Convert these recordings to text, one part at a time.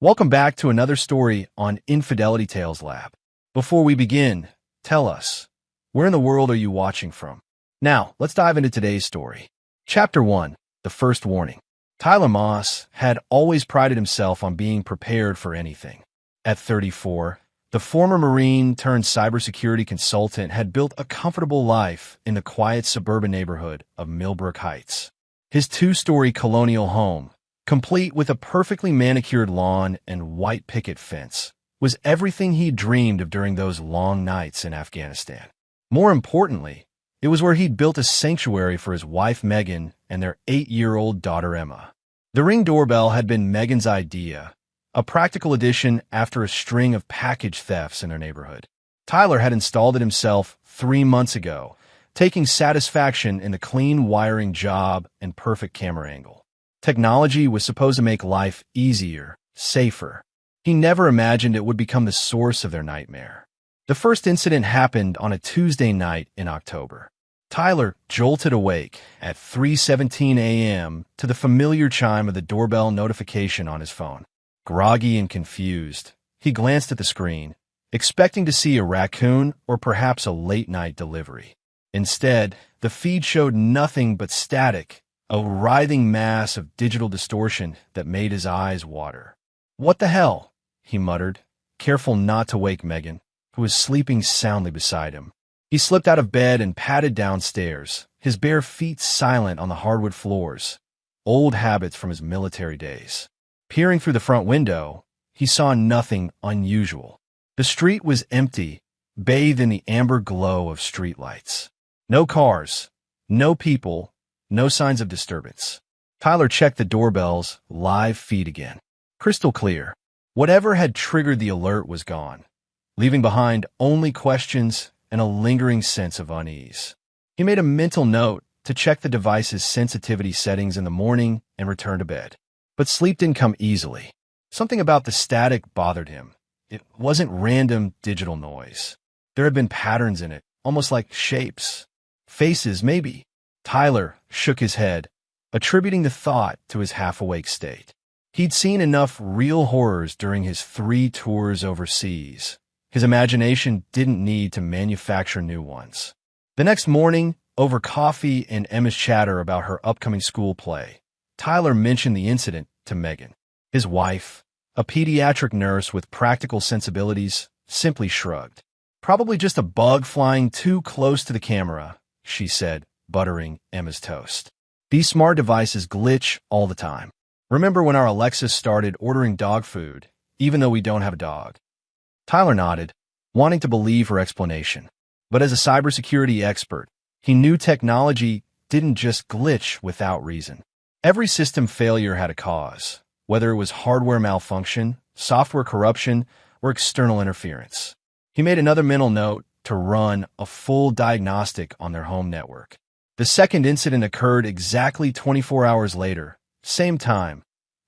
Welcome back to another story on Infidelity Tales Lab. Before we begin, tell us, where in the world are you watching from? Now, let's dive into today's story. Chapter 1, The First Warning. Tyler Moss had always prided himself on being prepared for anything. At 34, the former Marine turned cybersecurity consultant had built a comfortable life in the quiet suburban neighborhood of Millbrook Heights. His two-story colonial home, complete with a perfectly manicured lawn and white picket fence, was everything he dreamed of during those long nights in Afghanistan. More importantly, it was where he'd built a sanctuary for his wife Megan and their 8-year-old daughter Emma. The Ring doorbell had been Megan's idea, a practical addition after a string of package thefts in their neighborhood. Tyler had installed it himself 3 months ago, taking satisfaction in the clean wiring job and perfect camera angle. Technology was supposed to make life easier, safer. He never imagined it would become the source of their nightmare. The first incident happened on a Tuesday night in October. Tyler jolted awake at 3:17 a.m. to the familiar chime of the doorbell notification on his phone. Groggy and confused, he glanced at the screen, expecting to see a raccoon or perhaps a late-night delivery. Instead, the feed showed nothing but static, a writhing mass of digital distortion that made his eyes water. "What the hell?" he muttered, careful not to wake Megan, who was sleeping soundly beside him. He slipped out of bed and padded downstairs, his bare feet silent on the hardwood floors, old habits from his military days. Peering through the front window, he saw nothing unusual. The street was empty, bathed in the amber glow of streetlights. No cars, no people, no signs of disturbance. Tyler checked the doorbell's live feed again. Crystal clear. Whatever had triggered the alert was gone, leaving behind only questions and a lingering sense of unease. He made a mental note to check the device's sensitivity settings in the morning and return to bed. But sleep didn't come easily. Something about the static bothered him. It wasn't random digital noise. There had been patterns in it, almost like shapes. Faces, maybe. Tyler shook his head, attributing the thought to his half-awake state. He'd seen enough real horrors during his 3 tours overseas. His imagination didn't need to manufacture new ones. The next morning, over coffee and Emma's chatter about her upcoming school play, Tyler mentioned the incident to Megan. His wife, a pediatric nurse with practical sensibilities, simply shrugged. "Probably just a bug flying too close to the camera," she said, buttering Emma's toast. "These smart devices glitch all the time. Remember when our Alexa started ordering dog food, even though we don't have a dog?" Tyler nodded, wanting to believe her explanation. But as a cybersecurity expert, he knew technology didn't just glitch without reason. Every system failure had a cause, whether it was hardware malfunction, software corruption, or external interference. He made another mental note to run a full diagnostic on their home network. The second incident occurred exactly 24 hours later, same time,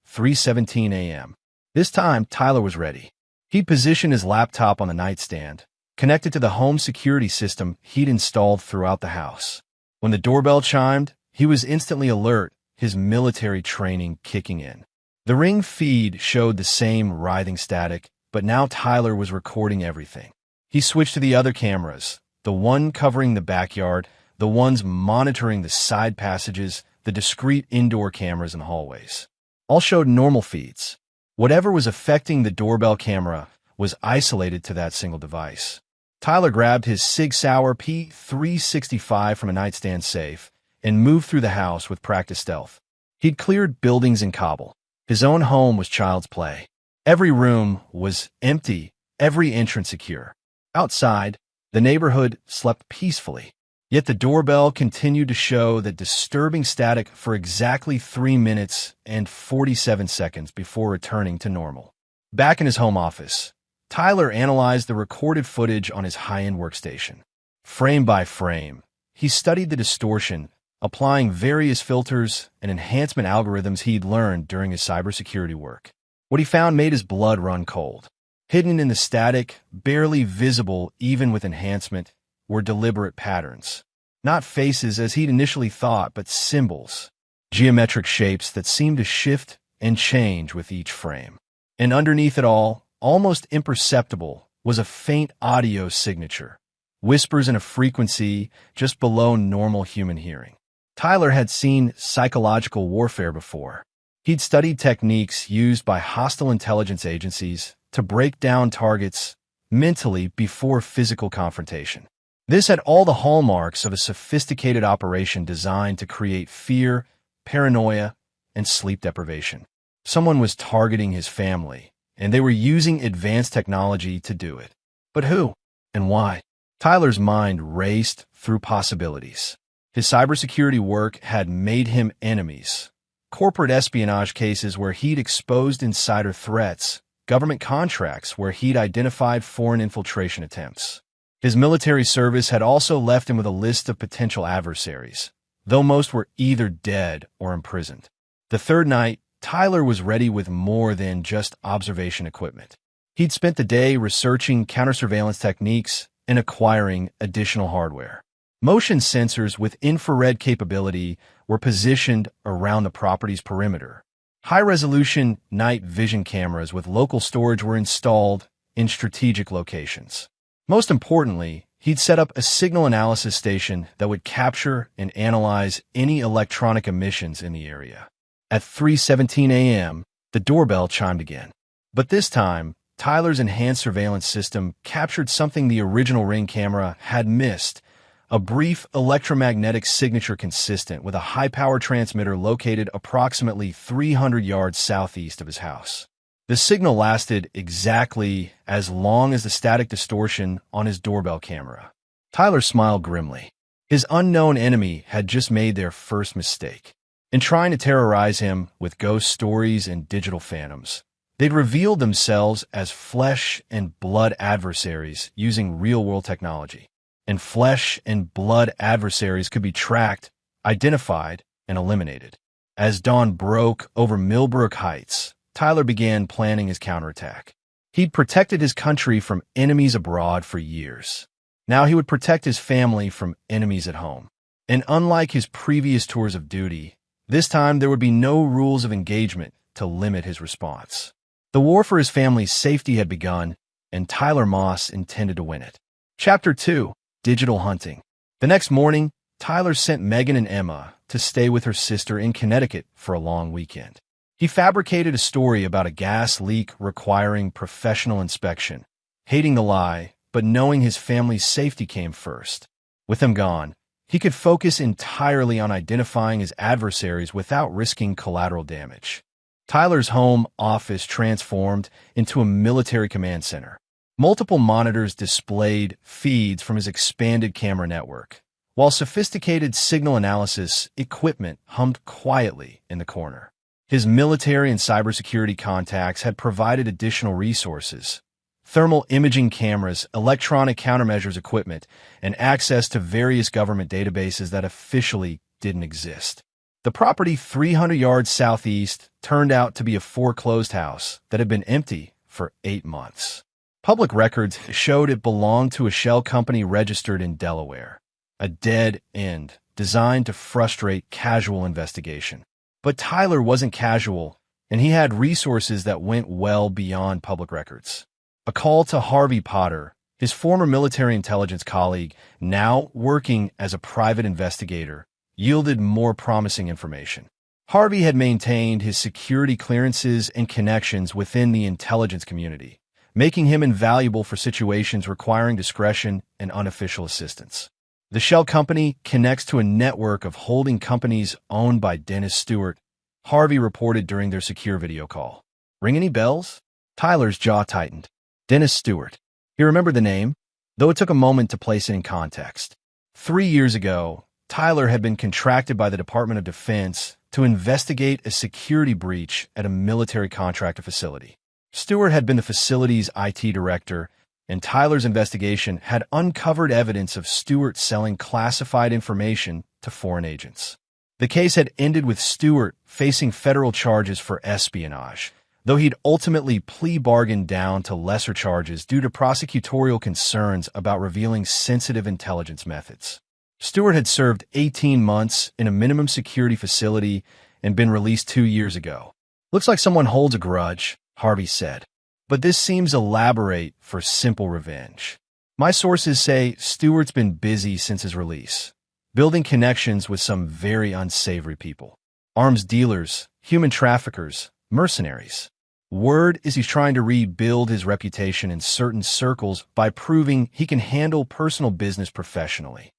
3:17 a.m. This time, Tyler was ready. He'd positioned his laptop on the nightstand, connected to the home security system he'd installed throughout the house. When the doorbell chimed, he was instantly alert, his military training kicking in. The Ring feed showed the same writhing static, but now Tyler was recording everything. He switched to the other cameras, the one covering the backyard, the ones monitoring the side passages, the discrete indoor cameras in the hallways. All showed normal feeds. Whatever was affecting the doorbell camera was isolated to that single device. Tyler grabbed his Sig Sauer P365 from a nightstand safe and moved through the house with practiced stealth. He'd cleared buildings in Kabul. His own home was child's play. Every room was empty, every entrance secure. Outside, the neighborhood slept peacefully. Yet the doorbell continued to show that disturbing static for exactly 3 minutes and 47 seconds before returning to normal. Back in his home office, Tyler analyzed the recorded footage on his high-end workstation. Frame by frame, he studied the distortion, applying various filters and enhancement algorithms he'd learned during his cybersecurity work. What he found made his blood run cold. Hidden in the static, barely visible even with enhancement, were deliberate patterns. Not faces as he'd initially thought, but symbols, geometric shapes that seemed to shift and change with each frame. And underneath it all, almost imperceptible, was a faint audio signature, whispers in a frequency just below normal human hearing. Tyler had seen psychological warfare before. He'd studied techniques used by hostile intelligence agencies to break down targets mentally before physical confrontation. This had all the hallmarks of a sophisticated operation designed to create fear, paranoia, and sleep deprivation. Someone was targeting his family, and they were using advanced technology to do it. But who and why? Tyler's mind raced through possibilities. His cybersecurity work had made him enemies, corporate espionage cases where he'd exposed insider threats, government contracts where he'd identified foreign infiltration attempts. His military service had also left him with a list of potential adversaries, though most were either dead or imprisoned. The third night, Tyler was ready with more than just observation equipment. He'd spent the day researching counter-surveillance techniques and acquiring additional hardware. Motion sensors with infrared capability were positioned around the property's perimeter. High-resolution night vision cameras with local storage were installed in strategic locations. Most importantly, he'd set up a signal analysis station that would capture and analyze any electronic emissions in the area. At 3:17 a.m., the doorbell chimed again. But this time, Tyler's enhanced surveillance system captured something the original Ring camera had missed: a brief electromagnetic signature consistent with a high-power transmitter located approximately 300 yards southeast of his house. The signal lasted exactly as long as the static distortion on his doorbell camera. Tyler smiled grimly. His unknown enemy had just made their first mistake. In trying to terrorize him with ghost stories and digital phantoms, they'd revealed themselves as flesh and blood adversaries using real-world technology. And flesh and blood adversaries could be tracked, identified, and eliminated. As dawn broke over Millbrook Heights, Tyler began planning his counterattack. He'd protected his country from enemies abroad for years. Now he would protect his family from enemies at home. And unlike his previous tours of duty, this time there would be no rules of engagement to limit his response. The war for his family's safety had begun, and Tyler Moss intended to win it. Chapter 2: Digital Hunting. The next morning, Tyler sent Megan and Emma to stay with her sister in Connecticut for a long weekend. He fabricated a story about a gas leak requiring professional inspection, hating the lie, but knowing his family's safety came first. With them gone, he could focus entirely on identifying his adversaries without risking collateral damage. Tyler's home office transformed into a military command center. Multiple monitors displayed feeds from his expanded camera network, while sophisticated signal analysis equipment hummed quietly in the corner. His military and cybersecurity contacts had provided additional resources: thermal imaging cameras, electronic countermeasures equipment, and access to various government databases that officially didn't exist. The property 300 yards southeast turned out to be a foreclosed house that had been empty for 8 months. Public records showed it belonged to a shell company registered in Delaware, a dead end designed to frustrate casual investigation. But Tyler wasn't casual, and he had resources that went well beyond public records. A call to Harvey Potter, his former military intelligence colleague, now working as a private investigator, yielded more promising information. Harvey had maintained his security clearances and connections within the intelligence community, making him invaluable for situations requiring discretion and unofficial assistance. The shell company connects to a network of holding companies owned by Dennis Stewart, Harvey reported during their secure video call. Ring any bells? Tyler's jaw tightened. Dennis Stewart. He remembered the name, though it took a moment to place it in context. 3 years ago, Tyler had been contracted by the Department of Defense to investigate a security breach at a military contractor facility. Stewart had been the facility's IT director, and Tyler's investigation had uncovered evidence of Stewart selling classified information to foreign agents. The case had ended with Stewart facing federal charges for espionage, though he'd ultimately plea bargained down to lesser charges due to prosecutorial concerns about revealing sensitive intelligence methods. Stewart had served 18 months in a minimum security facility and been released 2 years ago. Looks like someone holds a grudge, Harvey said. But this seems elaborate for simple revenge. My sources say Stewart's been busy since his release, building connections with some very unsavory people. Arms dealers, human traffickers, mercenaries. Word is he's trying to rebuild his reputation in certain circles by proving he can handle personal business professionally.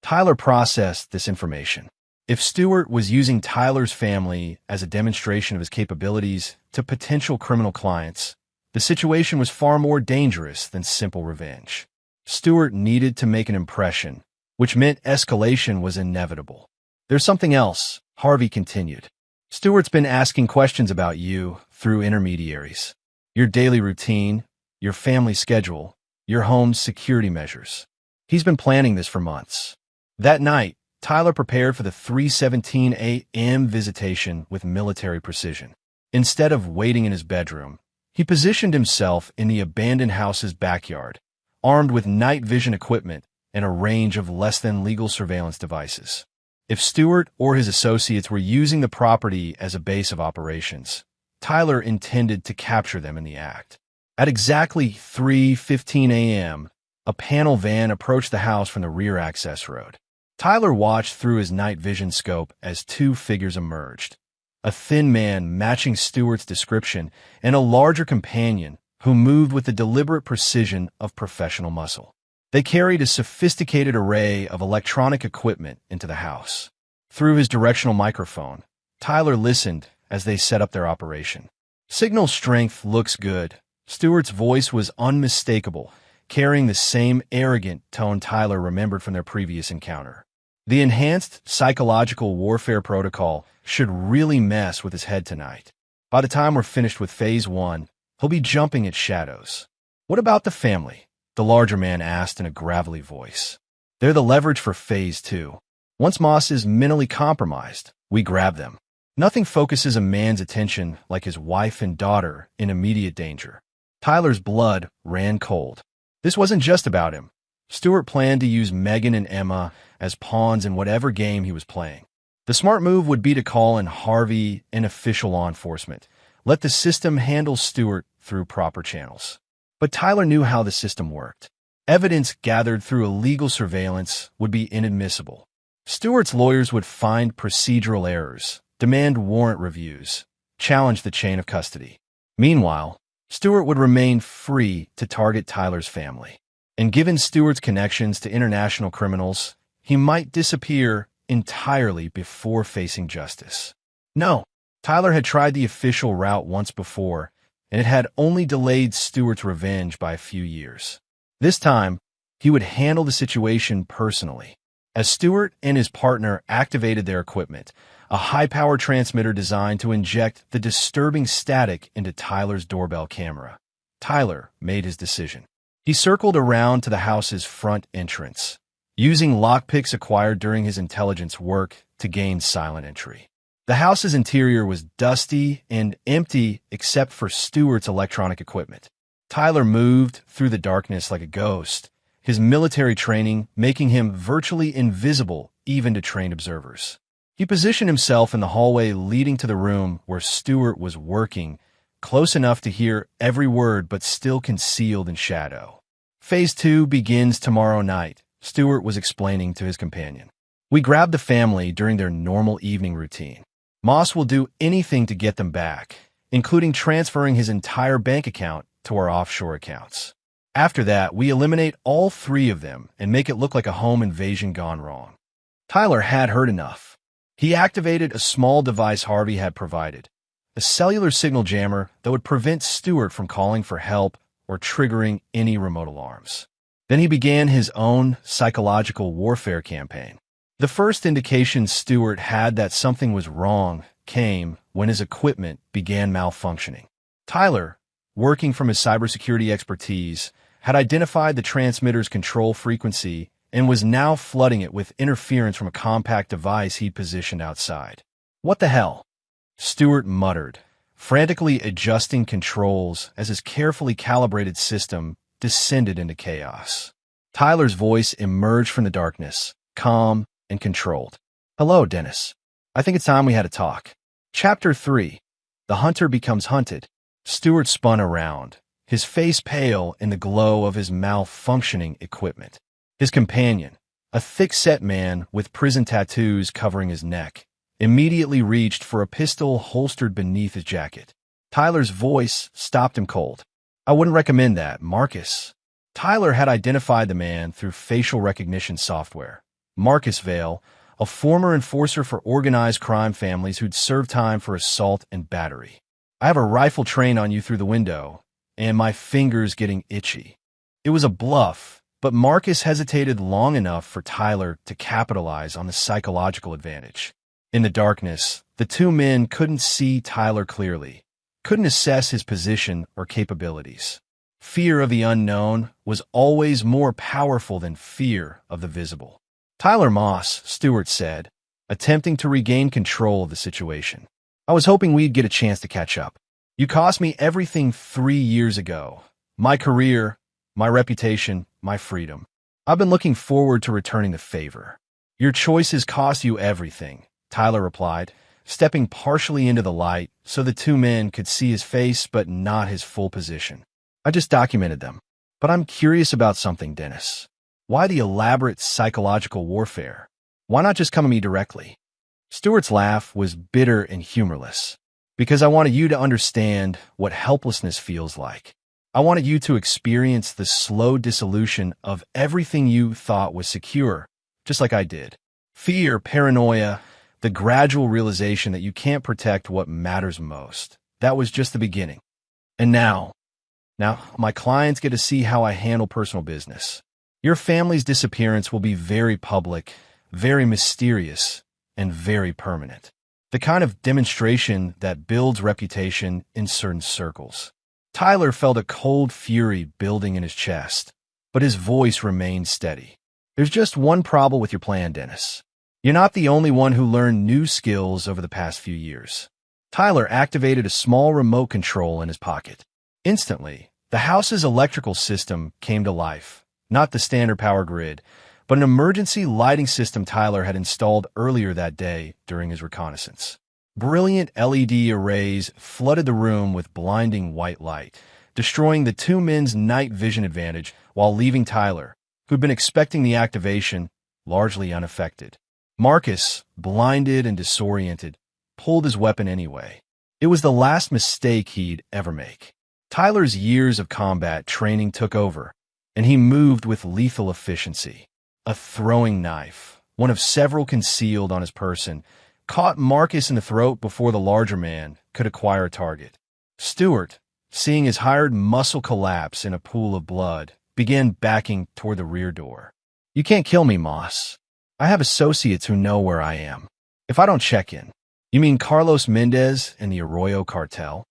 Tyler processed this information. If Stewart was using Tyler's family as a demonstration of his capabilities to potential criminal clients, the situation was far more dangerous than simple revenge. Stewart needed to make an impression, which meant escalation was inevitable. There's something else, Harvey continued. Stewart's been asking questions about you through intermediaries. Your daily routine, your family schedule, your home's security measures. He's been planning this for months. That night, Tyler prepared for the 3:17 a.m. visitation with military precision. Instead of waiting in his bedroom, he positioned himself in the abandoned house's backyard, armed with night vision equipment and a range of less-than-legal surveillance devices. If Stewart or his associates were using the property as a base of operations, Tyler intended to capture them in the act. At exactly 3:15 a.m., a panel van approached the house from the rear access road. Tyler watched through his night vision scope as two figures emerged, a thin man matching Stewart's description and a larger companion who moved with the deliberate precision of professional muscle. They carried a sophisticated array of electronic equipment into the house. Through his directional microphone, Tyler listened as they set up their operation. Signal strength looks good. Stewart's voice was unmistakable, carrying the same arrogant tone Tyler remembered from their previous encounter. The enhanced psychological warfare protocol should really mess with his head tonight. By the time we're finished with Phase 1, he'll be jumping at shadows. What about the family? The larger man asked in a gravelly voice. They're the leverage for Phase 2. Once Moss is mentally compromised, we grab them. Nothing focuses a man's attention like his wife and daughter in immediate danger. Tyler's blood ran cold. This wasn't just about him. Stewart planned to use Megan and Emma as pawns in whatever game he was playing. The smart move would be to call in Harvey and official law enforcement. Let the system handle Stewart through proper channels. But Tyler knew how the system worked. Evidence gathered through illegal surveillance would be inadmissible. Stewart's lawyers would find procedural errors, demand warrant reviews, challenge the chain of custody. Meanwhile, Stewart would remain free to target Tyler's family. And given Stewart's connections to international criminals, he might disappear entirely before facing justice. No, Tyler had tried the official route once before, and it had only delayed Stewart's revenge by a few years. This time, he would handle the situation personally. As Stewart and his partner activated their equipment, a high-power transmitter designed to inject the disturbing static into Tyler's doorbell camera, Tyler made his decision. He circled around to the house's front entrance, using lockpicks acquired during his intelligence work to gain silent entry. The house's interior was dusty and empty except for Stewart's electronic equipment. Tyler moved through the darkness like a ghost, his military training making him virtually invisible even to trained observers. He positioned himself in the hallway leading to the room where Stewart was working, close enough to hear every word but still concealed in shadow. Phase 2 begins tomorrow night, Stewart was explaining to his companion. We grab the family during their normal evening routine. Moss will do anything to get them back, including transferring his entire bank account to our offshore accounts. After that, we eliminate all three of them and make it look like a home invasion gone wrong. Tyler had heard enough. He activated a small device Harvey had provided, a cellular signal jammer that would prevent Stewart from calling for help or triggering any remote alarms. Then he began his own psychological warfare campaign. The first indication Stewart had that something was wrong came when his equipment began malfunctioning. Tyler, working from his cybersecurity expertise, had identified the transmitter's control frequency and was now flooding it with interference from a compact device he'd positioned outside. What the hell? Stewart muttered, frantically adjusting controls as his carefully calibrated system descended into chaos. Tyler's voice emerged from the darkness, calm and controlled. Hello, Dennis. I think it's time we had a talk. Chapter 3. The Hunter Becomes Hunted. Stewart spun around, his face pale in the glow of his malfunctioning equipment. His companion, a thick-set man with prison tattoos covering his neck, immediately reached for a pistol holstered beneath his jacket. Tyler's voice stopped him cold. "I wouldn't recommend that, Marcus." Tyler had identified the man through facial recognition software. Marcus Vale, a former enforcer for organized crime families who'd served time for assault and battery. "I have a rifle trained on you through the window, and my finger's getting itchy." It was a bluff, but Marcus hesitated long enough for Tyler to capitalize on the psychological advantage. In the darkness, the two men couldn't see Tyler clearly, couldn't assess his position or capabilities. Fear of the unknown was always more powerful than fear of the visible. "Tyler Moss," Stewart said, attempting to regain control of the situation. "I was hoping we'd get a chance to catch up. You cost me everything 3 years ago. My career, my reputation, my freedom. I've been looking forward to returning the favor." "Your choices cost you everything," Tyler replied, stepping partially into the light so the two men could see his face but not his full position. "I just documented them. But I'm curious about something, Dennis. Why the elaborate psychological warfare? Why not just come to me directly?" Stewart's laugh was bitter and humorless. "Because I wanted you to understand what helplessness feels like. I wanted you to experience the slow dissolution of everything you thought was secure, just like I did. Fear, paranoia, the gradual realization that you can't protect what matters most. That was just the beginning. And now, my clients get to see how I handle personal business. Your family's disappearance will be very public, very mysterious, and very permanent. The kind of demonstration that builds reputation in certain circles." Tyler felt a cold fury building in his chest, but his voice remained steady. "There's just one problem with your plan, Dennis. You're not the only one who learned new skills over the past few years." Tyler activated a small remote control in his pocket. Instantly, the house's electrical system came to life, not the standard power grid, but an emergency lighting system Tyler had installed earlier that day during his reconnaissance. Brilliant LED arrays flooded the room with blinding white light, destroying the two men's night vision advantage while leaving Tyler, who'd been expecting the activation, largely unaffected. Marcus, blinded and disoriented, pulled his weapon anyway. It was the last mistake he'd ever make. Tyler's years of combat training took over, and he moved with lethal efficiency. A throwing knife, one of several concealed on his person, caught Marcus in the throat before the larger man could acquire a target. Stewart, seeing his hired muscle collapse in a pool of blood, began backing toward the rear door. "You can't kill me, Moss. I have associates who know where I am. If I don't check in." "You mean Carlos Mendez and the Arroyo cartel?"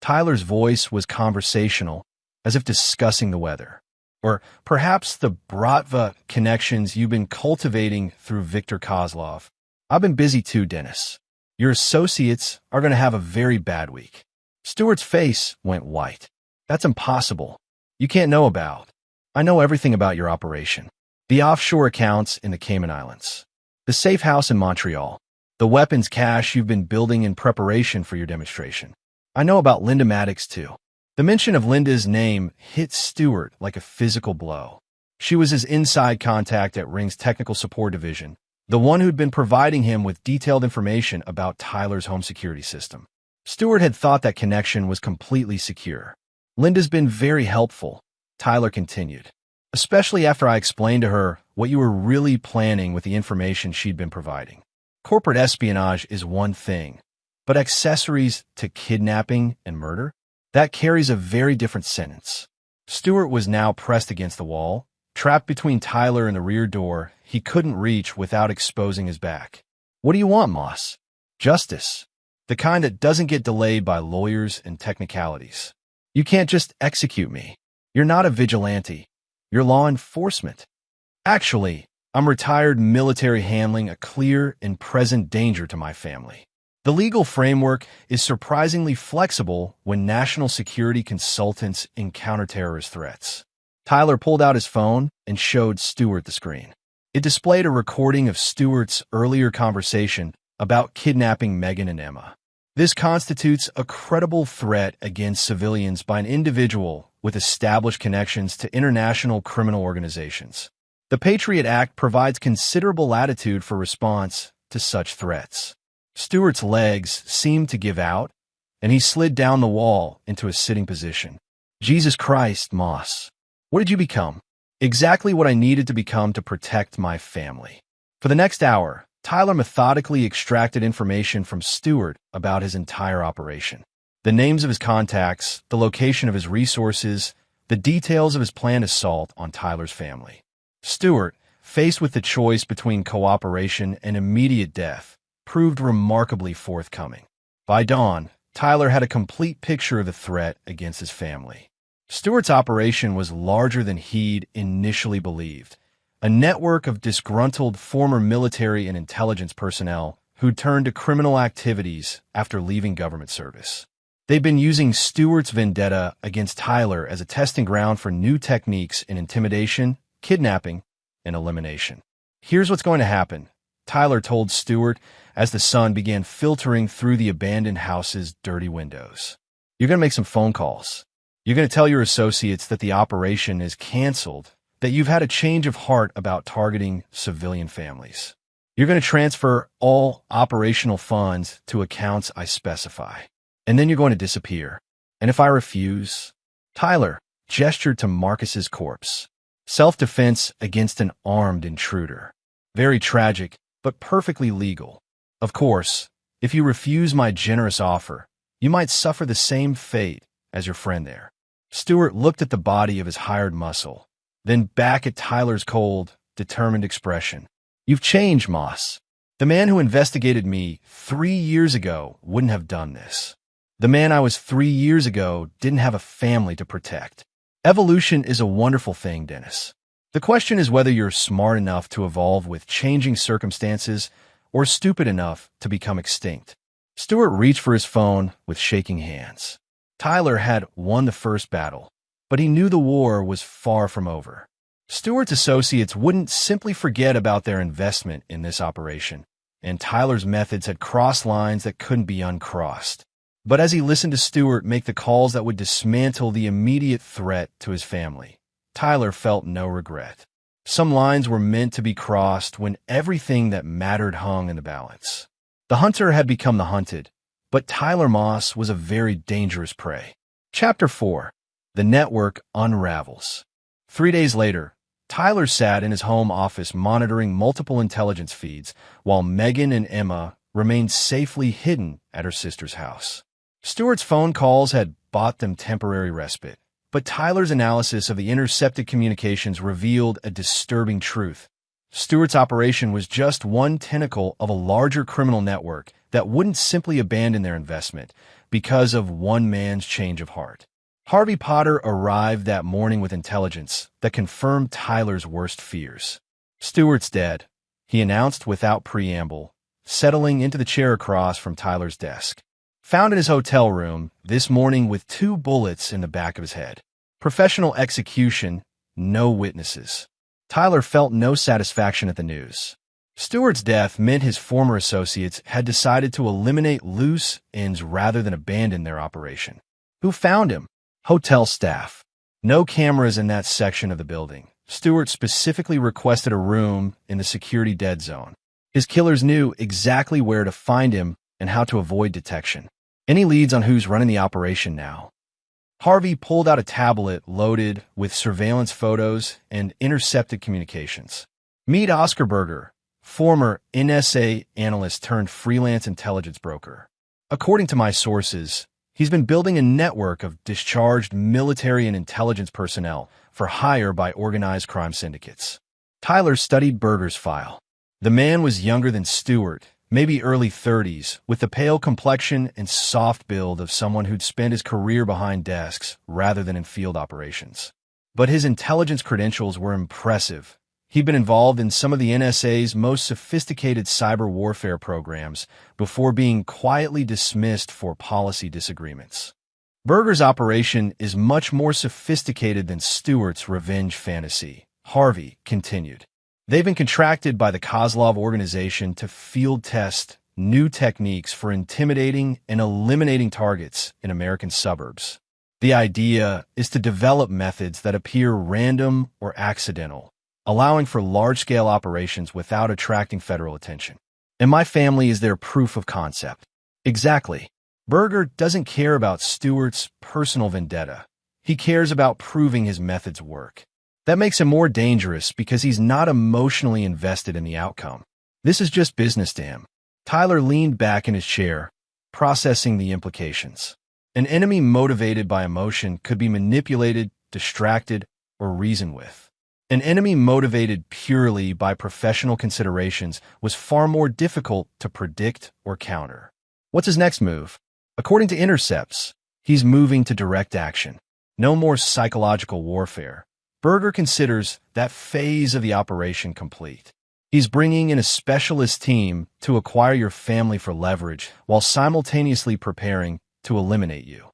Tyler's voice was conversational, as if discussing the weather. "Or perhaps the Bratva connections you've been cultivating through Viktor Kozlov. I've been busy too, Dennis. Your associates are going to have a very bad week." Stewart's face went white. "That's impossible. You can't know about. I know everything about your operation. The offshore accounts in the Cayman Islands. The safe house in Montreal. The weapons cache you've been building in preparation for your demonstration. I know about Linda Maddox, too." The mention of Linda's name hit Stewart like a physical blow. She was his inside contact at Ring's technical support division, the one who'd been providing him with detailed information about Tyler's home security system. Stewart had thought that connection was completely secure. "Linda's been very helpful," Tyler continued, "especially after I explained to her what you were really planning with the information she'd been providing. Corporate espionage is one thing, but accessories to kidnapping and murder? That carries a very different sentence." Stewart was now pressed against the wall, trapped between Tyler and the rear door he couldn't reach without exposing his back. "What do you want, Moss?" "Justice. The kind that doesn't get delayed by lawyers and technicalities. You can't just execute me. You're not a vigilante. You're law enforcement." "Actually, I'm retired military handling a clear and present danger to my family. The legal framework is surprisingly flexible when national security consultants encounter terrorist threats." Tyler pulled out his phone and showed Stewart the screen. It displayed a recording of Stewart's earlier conversation about kidnapping Megan and Emma. This constitutes a credible threat against civilians by an individual with established connections to international criminal organizations. The Patriot Act provides considerable latitude for response to such threats. Stewart's legs seemed to give out, and he slid down the wall into a sitting position. Jesus Christ, Moss. What did you become? Exactly what I needed to become to protect my family. For the next hour, Tyler methodically extracted information from Stewart about his entire operation. The names of his contacts, the location of his resources, the details of his planned assault on Tyler's family. Stewart, faced with the choice between cooperation and immediate death, proved remarkably forthcoming. By dawn, Tyler had a complete picture of the threat against his family. Stewart's operation was larger than he'd initially believed. A network of disgruntled former military and intelligence personnel who'd turned to criminal activities after leaving government service. They'd been using Stewart's vendetta against Tyler as a testing ground for new techniques in intimidation, kidnapping, and elimination. Here's what's going to happen, Tyler told Stewart as the sun began filtering through the abandoned house's dirty windows. You're going to make some phone calls. You're going to tell your associates that the operation is canceled, that you've had a change of heart about targeting civilian families. You're going to transfer all operational funds to accounts I specify. And then you're going to disappear. And if I refuse? Tyler gestured to Marcus's corpse. Self-defense against an armed intruder. Very tragic, but perfectly legal. Of course, if you refuse my generous offer, you might suffer the same fate as your friend there. Stewart looked at the body of his hired muscle, then back at Tyler's cold, determined expression. You've changed, Moss. The man who investigated me 3 years ago wouldn't have done this. The man I was 3 years ago didn't have a family to protect. Evolution is a wonderful thing, Dennis. The question is whether you're smart enough to evolve with changing circumstances or stupid enough to become extinct. Stewart reached for his phone with shaking hands. Tyler had won the first battle, but he knew the war was far from over. Stewart's associates wouldn't simply forget about their investment in this operation, and Tyler's methods had crossed lines that couldn't be uncrossed. But as he listened to Stewart make the calls that would dismantle the immediate threat to his family, Tyler felt no regret. Some lines were meant to be crossed when everything that mattered hung in the balance. The hunter had become the hunted, but Tyler Moss was a very dangerous prey. Chapter 4. The Network Unravels. 3 days later, Tyler sat in his home office monitoring multiple intelligence feeds while Megan and Emma remained safely hidden at her sister's house. Stewart's phone calls had bought them temporary respite, but Tyler's analysis of the intercepted communications revealed a disturbing truth. Stewart's operation was just one tentacle of a larger criminal network that wouldn't simply abandon their investment because of one man's change of heart. Harvey Potter arrived that morning with intelligence that confirmed Tyler's worst fears. Stewart's dead, he announced without preamble, settling into the chair across from Tyler's desk. Found in his hotel room this morning with 2 bullets in the back of his head. Professional execution, no witnesses. Tyler felt no satisfaction at the news. Stewart's death meant his former associates had decided to eliminate loose ends rather than abandon their operation. Who found him? Hotel staff. No cameras in that section of the building. Stewart specifically requested a room in the security dead zone. His killers knew exactly where to find him and how to avoid detection. Any leads on who's running the operation now? Harvey pulled out a tablet loaded with surveillance photos and intercepted communications. Meet Oscar Berger, former NSA analyst turned freelance intelligence broker. According to my sources, he's been building a network of discharged military and intelligence personnel for hire by organized crime syndicates. Tyler studied Berger's file. The man was younger than Stewart, maybe early 30s, with the pale complexion and soft build of someone who'd spent his career behind desks rather than in field operations. But his intelligence credentials were impressive. He'd been involved in some of the NSA's most sophisticated cyber warfare programs before being quietly dismissed for policy disagreements. Berger's operation is much more sophisticated than Stewart's revenge fantasy, Harvey continued. They've been contracted by the Kozlov organization to field test new techniques for intimidating and eliminating targets in American suburbs. The idea is to develop methods that appear random or accidental, allowing for large-scale operations without attracting federal attention. And my family is their proof of concept. Exactly. Berger doesn't care about Stewart's personal vendetta. He cares about proving his methods work. That makes him more dangerous because he's not emotionally invested in the outcome. This is just business to him. Tyler leaned back in his chair, processing the implications. An enemy motivated by emotion could be manipulated, distracted, or reasoned with. An enemy motivated purely by professional considerations was far more difficult to predict or counter. What's his next move? According to intercepts, he's moving to direct action. No more psychological warfare. Berger considers that phase of the operation complete. He's bringing in a specialist team to acquire your family for leverage while simultaneously preparing to eliminate you.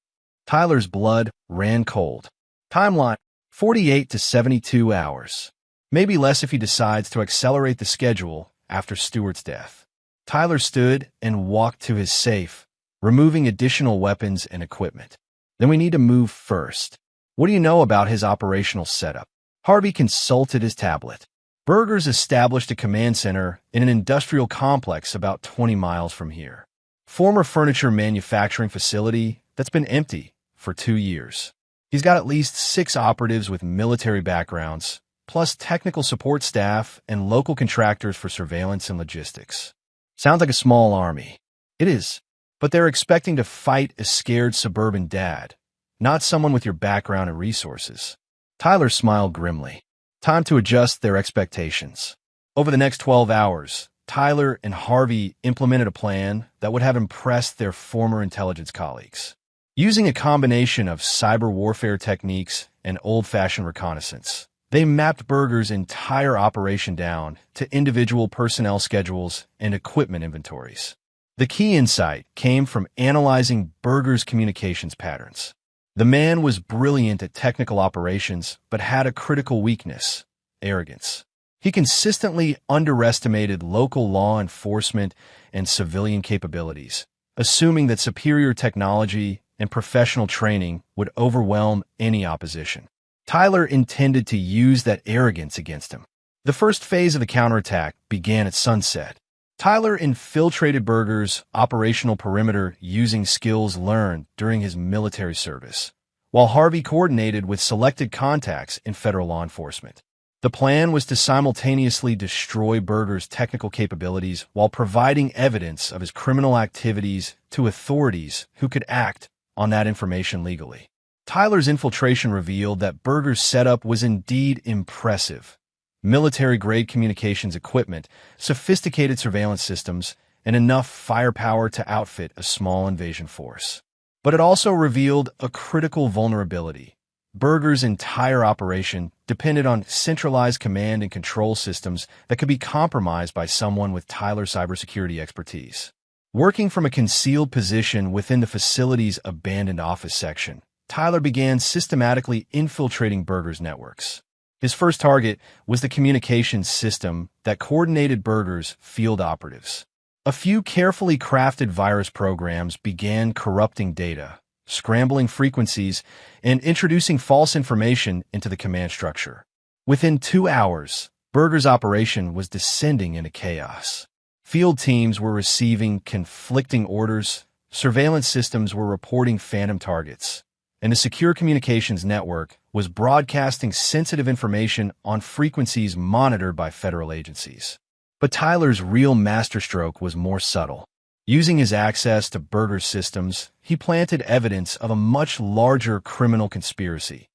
Tyler's blood ran cold. Timeline: 48 to 72 hours. Maybe less if he decides to accelerate the schedule after Stewart's death. Tyler stood and walked to his safe, removing additional weapons and equipment. Then we need to move first. What do you know about his operational setup? Harvey consulted his tablet. Berger's established a command center in an industrial complex about 20 miles from here. Former furniture manufacturing facility that's been empty for 2 years. He's got at least 6 operatives with military backgrounds, plus technical support staff and local contractors for surveillance and logistics. Sounds like a small army. It is, but they're expecting to fight a scared suburban dad, not someone with your background and resources. Tyler smiled grimly. Time to adjust their expectations. Over the next 12 hours, Tyler and Harvey implemented a plan that would have impressed their former intelligence colleagues. Using a combination of cyber warfare techniques and old-fashioned reconnaissance, they mapped Berger's entire operation down to individual personnel schedules and equipment inventories. The key insight came from analyzing Berger's communications patterns. The man was brilliant at technical operations, but had a critical weakness: arrogance. He consistently underestimated local law enforcement and civilian capabilities, assuming that superior technology and professional training would overwhelm any opposition. Tyler intended to use that arrogance against him. The first phase of the counterattack began at sunset. Tyler infiltrated Berger's operational perimeter using skills learned during his military service, while Harvey coordinated with selected contacts in federal law enforcement. The plan was to simultaneously destroy Berger's technical capabilities while providing evidence of his criminal activities to authorities who could act on that information legally. Tyler's infiltration revealed that Berger's setup was indeed impressive. Military-grade communications equipment, sophisticated surveillance systems, and enough firepower to outfit a small invasion force. But it also revealed a critical vulnerability. Berger's entire operation depended on centralized command and control systems that could be compromised by someone with Tyler's cybersecurity expertise. Working from a concealed position within the facility's abandoned office section, Tyler began systematically infiltrating Berger's networks. His first target was the communications system that coordinated Berger's field operatives. A few carefully crafted virus programs began corrupting data, scrambling frequencies, and introducing false information into the command structure. Within 2 hours, Berger's operation was descending into chaos. Field teams were receiving conflicting orders, surveillance systems were reporting phantom targets, and the secure communications network was broadcasting sensitive information on frequencies monitored by federal agencies. But Tyler's real masterstroke was more subtle. Using his access to Berger's systems, he planted evidence of a much larger criminal conspiracy: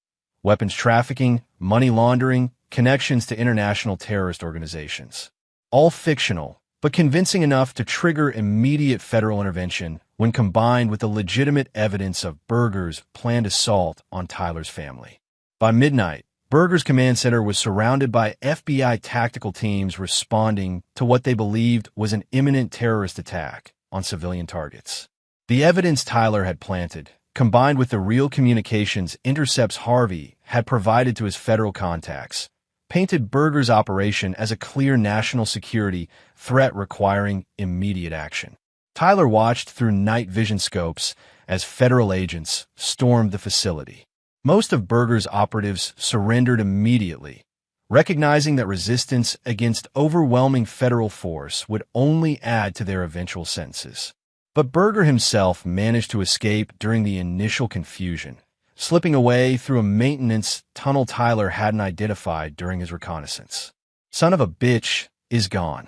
weapons trafficking, money laundering, connections to international terrorist organizations. All fictional, but convincing enough to trigger immediate federal intervention when combined with the legitimate evidence of Berger's planned assault on Tyler's family. By midnight, Berger's command center was surrounded by FBI tactical teams responding to what they believed was an imminent terrorist attack on civilian targets. The evidence Tyler had planted, combined with the real communications intercepts Harvey had provided to his federal contacts, painted Berger's operation as a clear national security threat requiring immediate action. Tyler watched through night vision scopes as federal agents stormed the facility. Most of Berger's operatives surrendered immediately, recognizing that resistance against overwhelming federal force would only add to their eventual sentences. But Berger himself managed to escape during the initial confusion, slipping away through a maintenance tunnel Tyler hadn't identified during his reconnaissance. "Son of a bitch is gone,"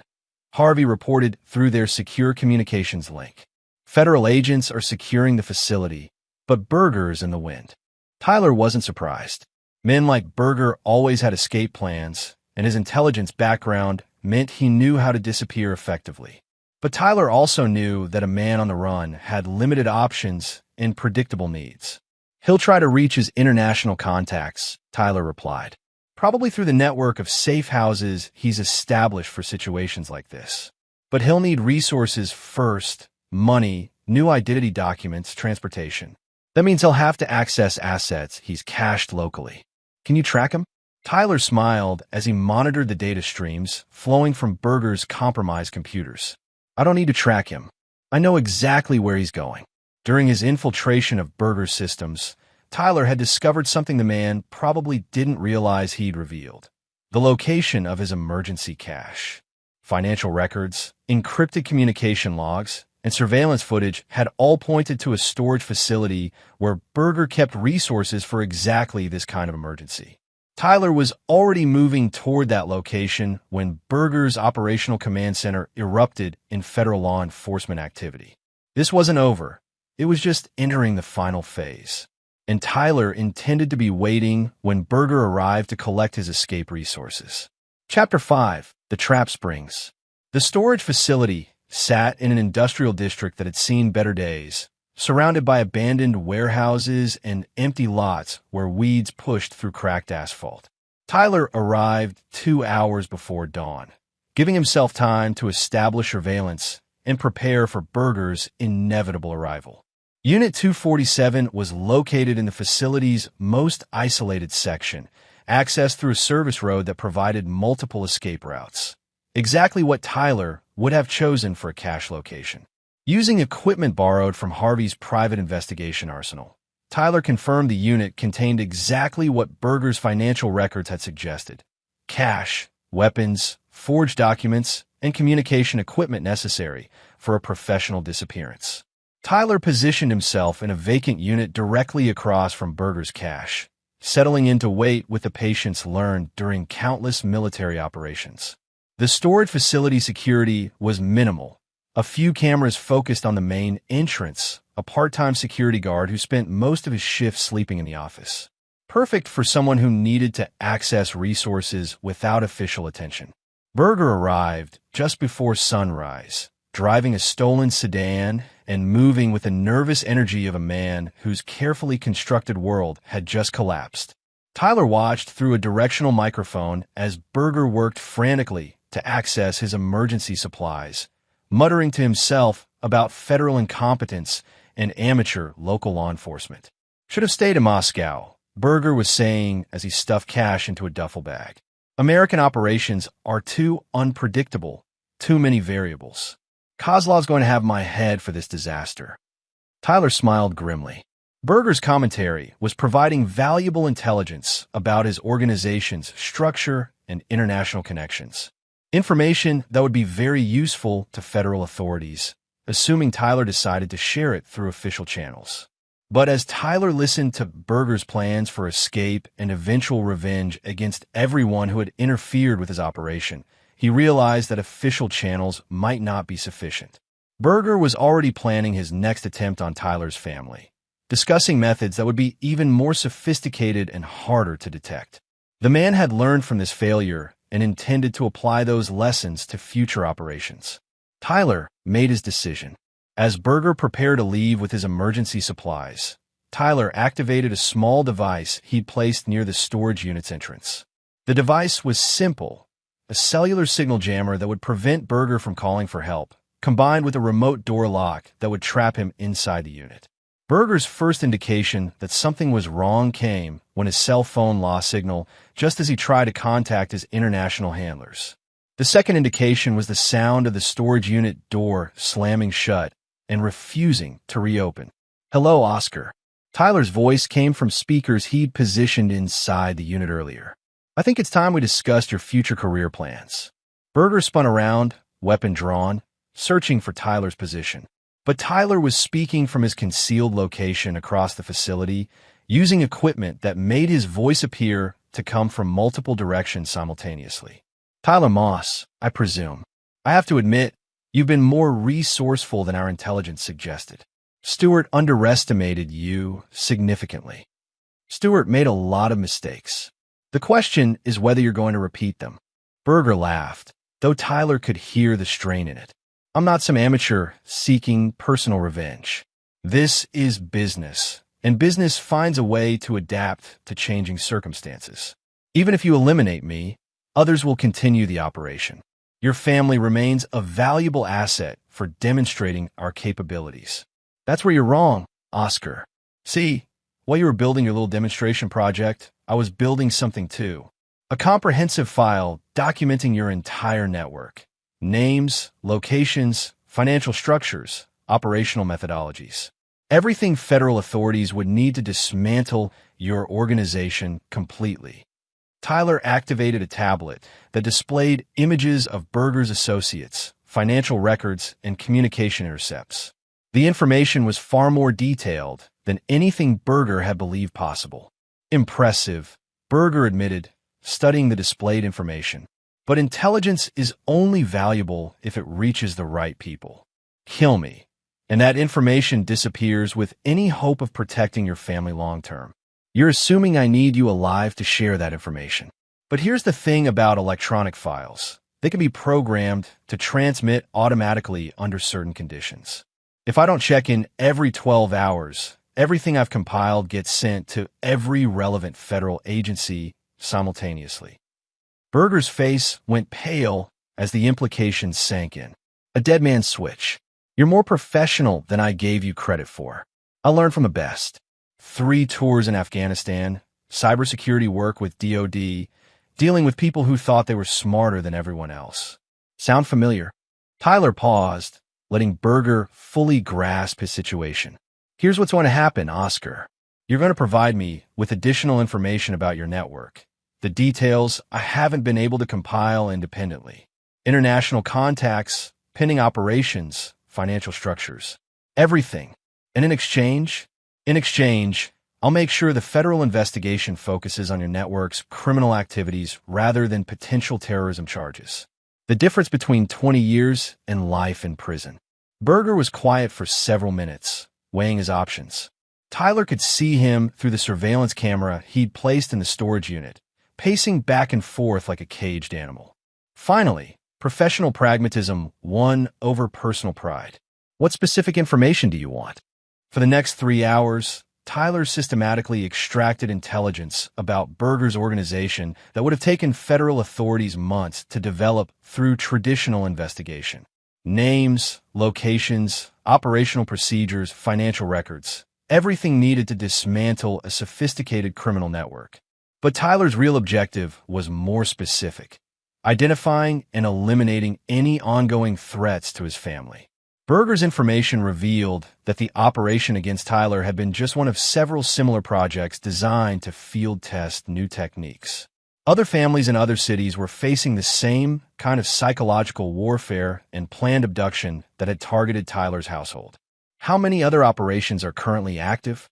Harvey reported through their secure communications link. "Federal agents are securing the facility, but Berger's in the wind." Tyler wasn't surprised. Men like Berger always had escape plans, and his intelligence background meant he knew how to disappear effectively. But Tyler also knew that a man on the run had limited options and predictable needs. "He'll try to reach his international contacts," Tyler replied. "Probably through the network of safe houses he's established for situations like this. But he'll need resources first: money, new identity documents, transportation. That means he'll have to access assets he's cached locally. Can you track him?" Tyler smiled as he monitored the data streams flowing from Berger's compromised computers. "I don't need to track him. I know exactly where he's going." During his infiltration of Berger's systems, Tyler had discovered something the man probably didn't realize he'd revealed: the location of his emergency cache. Financial records, encrypted communication logs, and surveillance footage had all pointed to a storage facility where Berger kept resources for exactly this kind of emergency. Tyler was already moving toward that location when Berger's operational command center erupted in federal law enforcement activity. This wasn't over. It was just entering the final phase. And Tyler intended to be waiting when Berger arrived to collect his escape resources. Chapter 5: The Trap Springs. The storage facility sat in an industrial district that had seen better days, surrounded by abandoned warehouses and empty lots where weeds pushed through cracked asphalt. Tyler arrived 2 hours before dawn, giving himself time to establish surveillance and prepare for Berger's inevitable arrival. Unit 247 was located in the facility's most isolated section, accessed through a service road that provided multiple escape routes. Exactly what Tyler would have chosen for a cache location. Using equipment borrowed from Harvey's private investigation arsenal, Tyler confirmed the unit contained exactly what Berger's financial records had suggested: cash, weapons, forged documents, and communication equipment necessary for a professional disappearance. Tyler positioned himself in a vacant unit directly across from Berger's cache, settling in to wait with the patience learned during countless military operations. The storage facility security was minimal. A few cameras focused on the main entrance, a part-time security guard who spent most of his shift sleeping in the office. Perfect for someone who needed to access resources without official attention. Berger arrived just before sunrise, driving a stolen sedan and moving with the nervous energy of a man whose carefully constructed world had just collapsed. Tyler watched through a directional microphone as Berger worked frantically to access his emergency supplies, muttering to himself about federal incompetence and amateur local law enforcement. "Should have stayed in Moscow," Berger was saying as he stuffed cash into a duffel bag. "American operations are too unpredictable, too many variables. Kozlov's going to have my head for this disaster." Tyler smiled grimly. Berger's commentary was providing valuable intelligence about his organization's structure and international connections. Information that would be very useful to federal authorities, assuming Tyler decided to share it through official channels. But as Tyler listened to Berger's plans for escape and eventual revenge against everyone who had interfered with his operation, he realized that official channels might not be sufficient. Berger was already planning his next attempt on Tyler's family, discussing methods that would be even more sophisticated and harder to detect. The man had learned from this failure and intended to apply those lessons to future operations. Tyler made his decision. As Berger prepared to leave with his emergency supplies, Tyler activated a small device he'd placed near the storage unit's entrance. The device was simple: a cellular signal jammer that would prevent Berger from calling for help, combined with a remote door lock that would trap him inside the unit. Berger's first indication that something was wrong came when his cell phone lost signal just as he tried to contact his international handlers. The second indication was the sound of the storage unit door slamming shut and refusing to reopen. "Hello, Oscar." Tyler's voice came from speakers he'd positioned inside the unit earlier. "I think it's time we discussed your future career plans." Berger spun around, weapon drawn, searching for Tyler's position. But Tyler was speaking from his concealed location across the facility, using equipment that made his voice appear to come from multiple directions simultaneously. "Tyler Moss, I presume. I have to admit, you've been more resourceful than our intelligence suggested. Stewart underestimated you significantly. Stewart made a lot of mistakes. The question is whether you're going to repeat them." Berger laughed, though Tyler could hear the strain in it. "I'm not some amateur seeking personal revenge. This is business, and business finds a way to adapt to changing circumstances. Even if you eliminate me, others will continue the operation. Your family remains a valuable asset for demonstrating our capabilities." "That's where you're wrong, Oscar. See, while you were building your little demonstration project, I was building something too. A comprehensive file documenting your entire network. Names, locations, financial structures, operational methodologies. Everything federal authorities would need to dismantle your organization completely." Tyler activated a tablet that displayed images of Berger's associates, financial records, and communication intercepts. The information was far more detailed than anything Berger had believed possible. "Impressive," Berger admitted, studying the displayed information. "But intelligence is only valuable if it reaches the right people. Kill me, and that information disappears with any hope of protecting your family long-term. You're assuming I need you alive to share that information. But here's the thing about electronic files. They can be programmed to transmit automatically under certain conditions. If I don't check in every 12 hours, everything I've compiled gets sent to every relevant federal agency simultaneously." Berger's face went pale as the implications sank in. "A dead man's switch. You're more professional than I gave you credit for. I learned from the best. 3 tours in Afghanistan, cybersecurity work with DoD, dealing with people who thought they were smarter than everyone else. Sound familiar?" Tyler paused, letting Berger fully grasp his situation. "Here's what's going to happen, Oscar. You're going to provide me with additional information about your network. The details I haven't been able to compile independently. International contacts, pending operations, financial structures. Everything. And in exchange, I'll make sure the federal investigation focuses on your network's criminal activities rather than potential terrorism charges. The difference between 20 years and life in prison." Berger was quiet for several minutes, weighing his options. Tyler could see him through the surveillance camera he'd placed in the storage unit, pacing back and forth like a caged animal. Finally, professional pragmatism won over personal pride. "What specific information do you want?" For the next 3 hours, Tyler systematically extracted intelligence about Berger's organization that would have taken federal authorities months to develop through traditional investigation. Names, locations, operational procedures, financial records, everything needed to dismantle a sophisticated criminal network. But Tyler's real objective was more specific: identifying and eliminating any ongoing threats to his family. Berger's information revealed that the operation against Tyler had been just one of several similar projects designed to field test new techniques. Other families in other cities were facing the same kind of psychological warfare and planned abduction that had targeted Tyler's household. "How many other operations are currently active?"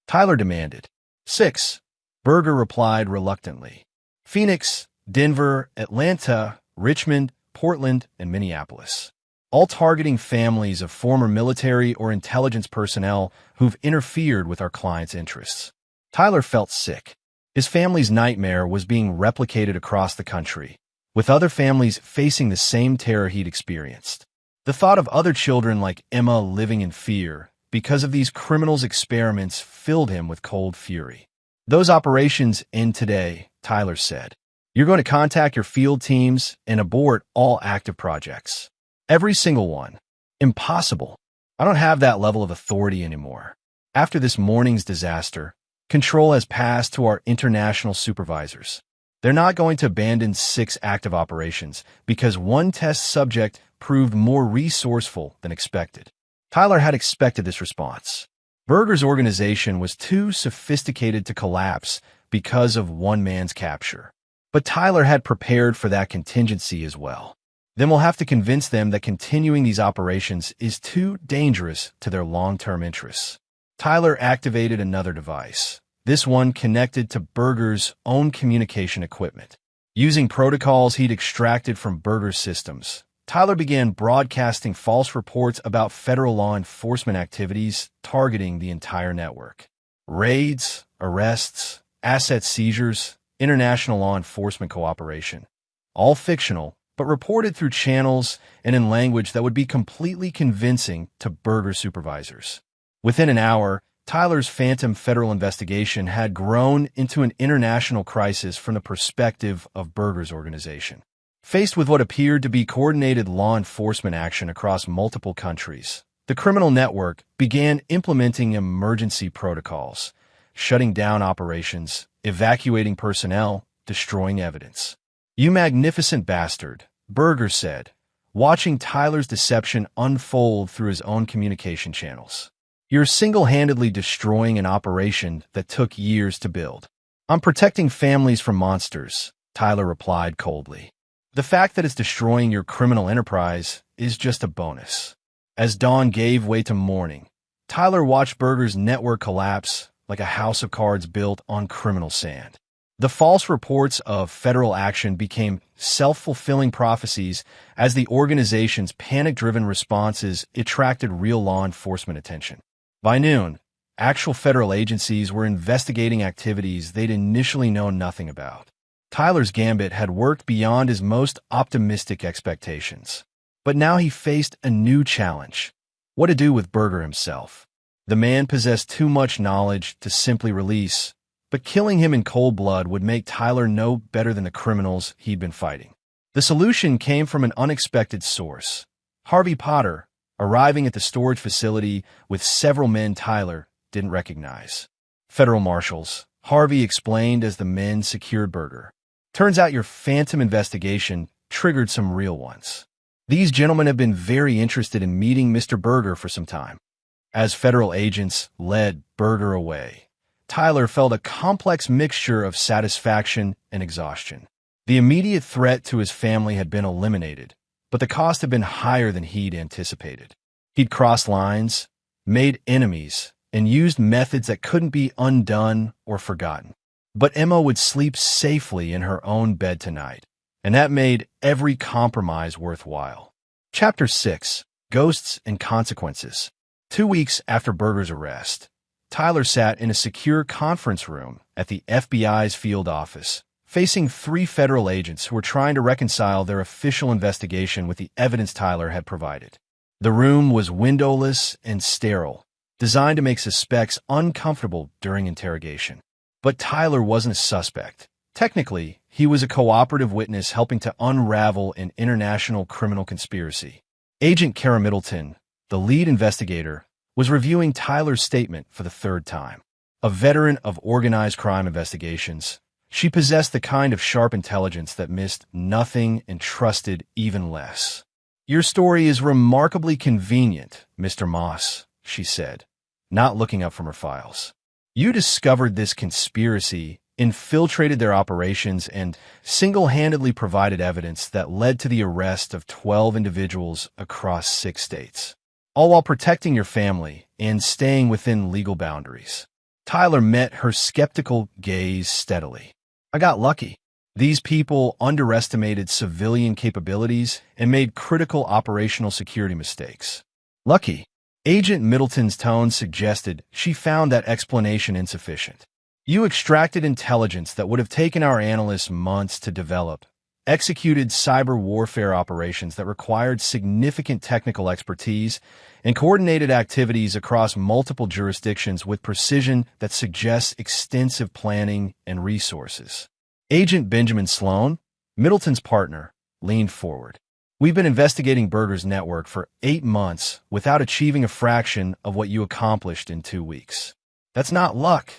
Tyler demanded. 6. Berger replied reluctantly. "Phoenix, Denver, Atlanta, Richmond, Portland, and Minneapolis. All targeting families of former military or intelligence personnel who've interfered with our clients' interests." Tyler felt sick. His family's nightmare was being replicated across the country, with other families facing the same terror he'd experienced. The thought of other children like Emma living in fear because of these criminals' experiments filled him with cold fury. "Those operations end today," Tyler said. "You're going to contact your field teams and abort all active projects. Every single one." "Impossible. I don't have that level of authority anymore." After this morning's disaster, control has passed to our international supervisors. They're not going to abandon 6 active operations because one test subject proved more resourceful than expected. Tyler had expected this response. Berger's organization was too sophisticated to collapse because of one man's capture. But Tyler had prepared for that contingency as well. Then we'll have to convince them that continuing these operations is too dangerous to their long-term interests. Tyler activated another device, this one connected to Berger's own communication equipment. Using protocols he'd extracted from Berger's systems, Tyler began broadcasting false reports about federal law enforcement activities targeting the entire network. Raids, arrests, asset seizures, international law enforcement cooperation. All fictional, but reported through channels and in language that would be completely convincing to Berger supervisors. Within an hour, Tyler's phantom federal investigation had grown into an international crisis from the perspective of Berger's organization. Faced with what appeared to be coordinated law enforcement action across multiple countries, the criminal network began implementing emergency protocols, shutting down operations, evacuating personnel, destroying evidence. "You magnificent bastard," Berger said, watching Tyler's deception unfold through his own communication channels. "You're single-handedly destroying an operation that took years to build." "I'm protecting families from monsters," Tyler replied coldly. "The fact that it's destroying your criminal enterprise is just a bonus." As dawn gave way to morning, Tyler watched Berger's network collapse like a house of cards built on criminal sand. The false reports of federal action became self-fulfilling prophecies as the organization's panic-driven responses attracted real law enforcement attention. By noon, actual federal agencies were investigating activities they'd initially known nothing about. Tyler's gambit had worked beyond his most optimistic expectations. But now he faced a new challenge. What to do with Berger himself? The man possessed too much knowledge to simply release, but killing him in cold blood would make Tyler no better than the criminals he'd been fighting. The solution came from an unexpected source. Harvey Potter, arriving at the storage facility with several men Tyler didn't recognize. "Federal marshals," Harvey explained as the men secured Berger. "Turns out your phantom investigation triggered some real ones. These gentlemen have been very interested in meeting Mr. Berger for some time." As federal agents led Berger away, Tyler felt a complex mixture of satisfaction and exhaustion. The immediate threat to his family had been eliminated, but the cost had been higher than he'd anticipated. He'd crossed lines, made enemies, and used methods that couldn't be undone or forgotten. But Emma would sleep safely in her own bed tonight, and that made every compromise worthwhile. Chapter 6: Ghosts and Consequences. 2 weeks after Berger's arrest, Tyler sat in a secure conference room at the FBI's field office, facing 3 federal agents who were trying to reconcile their official investigation with the evidence Tyler had provided. The room was windowless and sterile, designed to make suspects uncomfortable during interrogation. But Tyler wasn't a suspect. Technically, he was a cooperative witness helping to unravel an international criminal conspiracy. Agent Kara Middleton, the lead investigator, was reviewing Tyler's statement for the 3rd time. A veteran of organized crime investigations, she possessed the kind of sharp intelligence that missed nothing and trusted even less. "Your story is remarkably convenient, Mr. Moss," she said, not looking up from her files. "You discovered this conspiracy, infiltrated their operations, and single-handedly provided evidence that led to the arrest of 12 individuals across 6 states. All while protecting your family and staying within legal boundaries." Tyler met her skeptical gaze steadily. "I got lucky. These people underestimated civilian capabilities and made critical operational security mistakes." "Lucky?" Agent Middleton's tone suggested she found that explanation insufficient. "You extracted intelligence that would have taken our analysts months to develop, executed cyber warfare operations that required significant technical expertise, and coordinated activities across multiple jurisdictions with precision that suggests extensive planning and resources." Agent Benjamin Sloan, Middleton's partner, leaned forward. We've been investigating Berger's network for 8 months without achieving a fraction of what you accomplished in 2 weeks. That's not luck.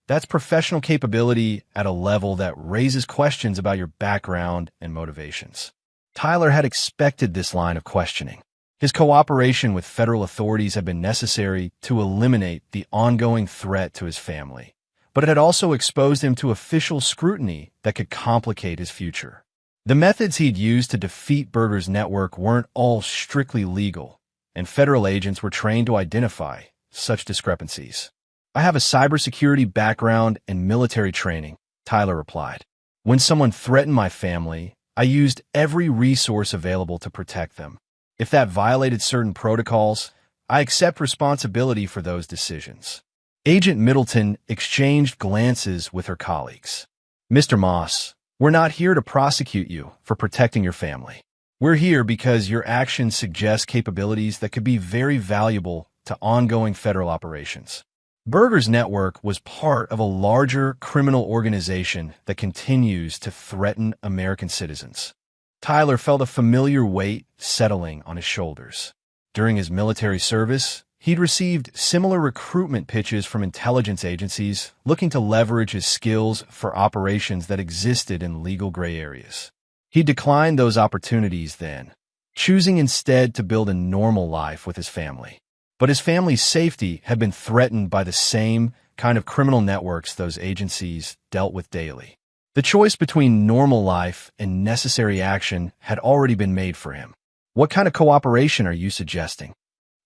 That's professional capability at a level that raises questions about your background and motivations. Tyler had expected this line of questioning. His cooperation with federal authorities had been necessary to eliminate the ongoing threat to his family, but it had also exposed him to official scrutiny that could complicate his future. The methods he'd used to defeat Berger's network weren't all strictly legal, and federal agents were trained to identify such discrepancies. I have a cybersecurity background and military training, Tyler replied. When someone threatened my family, I used every resource available to protect them. If that violated certain protocols, I accept responsibility for those decisions. Agent Middleton exchanged glances with her colleagues. Mr. Moss, we're not here to prosecute you for protecting your family. We're here because your actions suggest capabilities that could be very valuable to ongoing federal operations. Berger's network was part of a larger criminal organization that continues to threaten American citizens. Tyler felt a familiar weight settling on his shoulders. During his military service, he'd received similar recruitment pitches from intelligence agencies looking to leverage his skills for operations that existed in legal gray areas. He declined those opportunities then, choosing instead to build a normal life with his family. But his family's safety had been threatened by the same kind of criminal networks those agencies dealt with daily. The choice between normal life and necessary action had already been made for him. What kind of cooperation are you suggesting?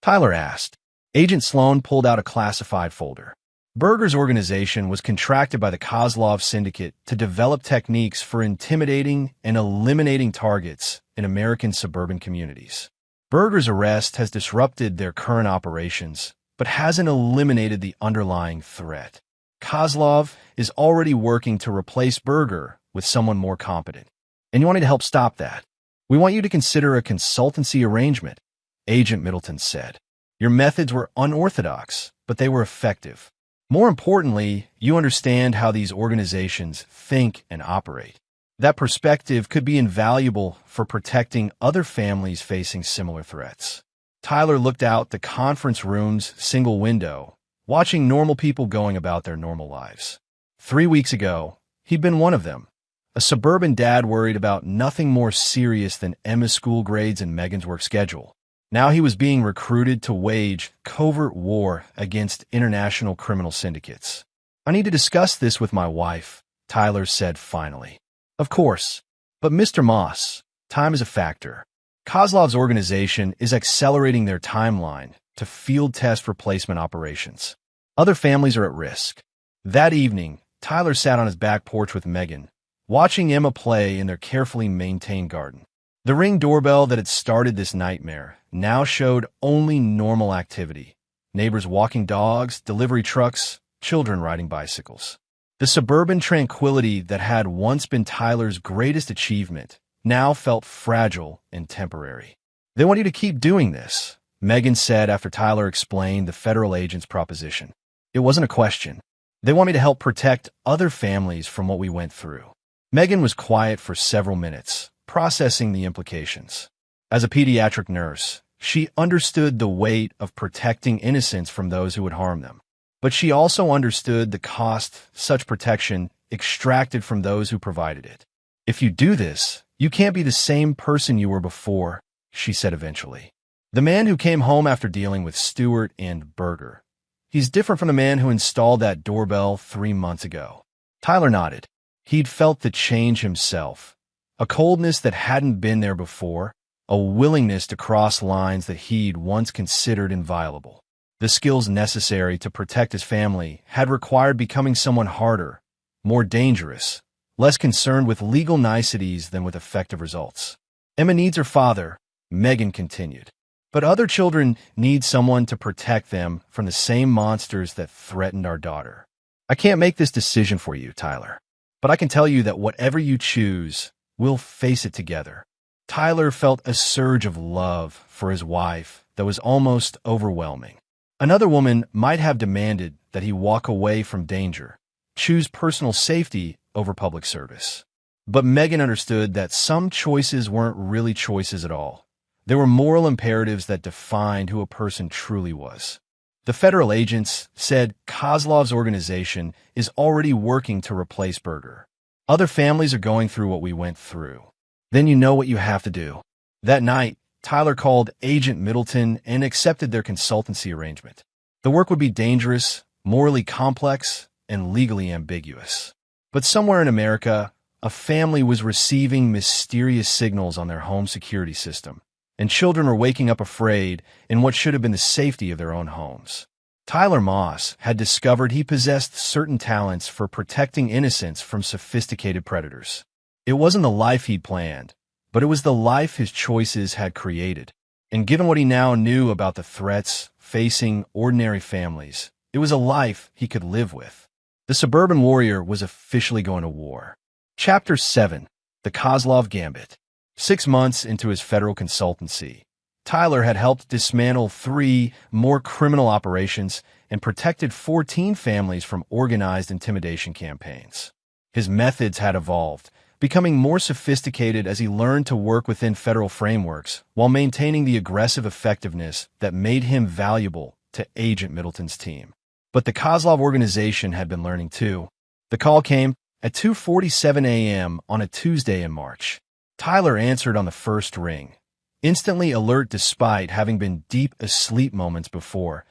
Tyler asked. Agent Sloan pulled out a classified folder. Berger's organization was contracted by the Kozlov Syndicate to develop techniques for intimidating and eliminating targets in American suburban communities. Berger's arrest has disrupted their current operations, but hasn't eliminated the underlying threat. Kozlov is already working to replace Berger with someone more competent, and you wanted to help stop that. We want you to consider a consultancy arrangement, Agent Middleton said. Your methods were unorthodox, but they were effective. More importantly, you understand how these organizations think and operate. That perspective could be invaluable for protecting other families facing similar threats. Tyler looked out the conference room's single window, watching normal people going about their normal lives. 3 weeks ago, he'd been one of them, a suburban dad worried about nothing more serious than Emma's school grades and Megan's work schedule. Now he was being recruited to wage covert war against international criminal syndicates. I need to discuss this with my wife, Tyler said finally. Of course, but Mr. Moss, time is a factor. Kozlov's organization is accelerating their timeline to field test replacement operations. Other families are at risk. That evening, Tyler sat on his back porch with Megan, watching Emma play in their carefully maintained garden. The Ring doorbell that had started this nightmare now showed only normal activity. Neighbors walking dogs, delivery trucks, children riding bicycles. The suburban tranquility that had once been Tyler's greatest achievement now felt fragile and temporary. They want you to keep doing this, Megan said after Tyler explained the federal agent's proposition. It wasn't a question. They want me to help protect other families from what we went through. Megan was quiet for several minutes, processing the implications. As a pediatric nurse, she understood the weight of protecting innocents from those who would harm them. But she also understood the cost such protection extracted from those who provided it. If you do this, you can't be the same person you were before, she said eventually. The man who came home after dealing with Stewart and Berger. He's different from the man who installed that doorbell 3 months ago. Tyler nodded. He'd felt the change himself. A coldness that hadn't been there before, a willingness to cross lines that he'd once considered inviolable. The skills necessary to protect his family had required becoming someone harder, more dangerous, less concerned with legal niceties than with effective results. Emma needs her father, Megan continued. But other children need someone to protect them from the same monsters that threatened our daughter. I can't make this decision for you, Tyler. But I can tell you that whatever you choose, we'll face it together. Tyler felt a surge of love for his wife that was almost overwhelming. Another woman might have demanded that he walk away from danger, choose personal safety over public service. But Megan understood that some choices weren't really choices at all. They were moral imperatives that defined who a person truly was. The federal agents said Kozlov's organization is already working to replace Berger. Other families are going through what we went through. Then you know what you have to do. That night, Tyler called Agent Middleton and accepted their consultancy arrangement. The work would be dangerous, morally complex, and legally ambiguous. But somewhere in America, a family was receiving mysterious signals on their home security system, and children were waking up afraid in what should have been the safety of their own homes. Tyler Moss had discovered he possessed certain talents for protecting innocents from sophisticated predators. It wasn't the life he'd planned, but it was the life his choices had created. And given what he now knew about the threats facing ordinary families, it was a life he could live with. The suburban warrior was officially going to war. Chapter 7. The Kozlov Gambit. 6 months into his federal consultancy, Tyler had helped dismantle 3 more criminal operations and protected 14 families from organized intimidation campaigns. His methods had evolved, becoming more sophisticated as he learned to work within federal frameworks while maintaining the aggressive effectiveness that made him valuable to Agent Middleton's team. But the Kozlov organization had been learning too. The call came at 2:47 a.m. on a Tuesday in March. Tyler answered on the first ring, instantly alert despite having been deep asleep moments before,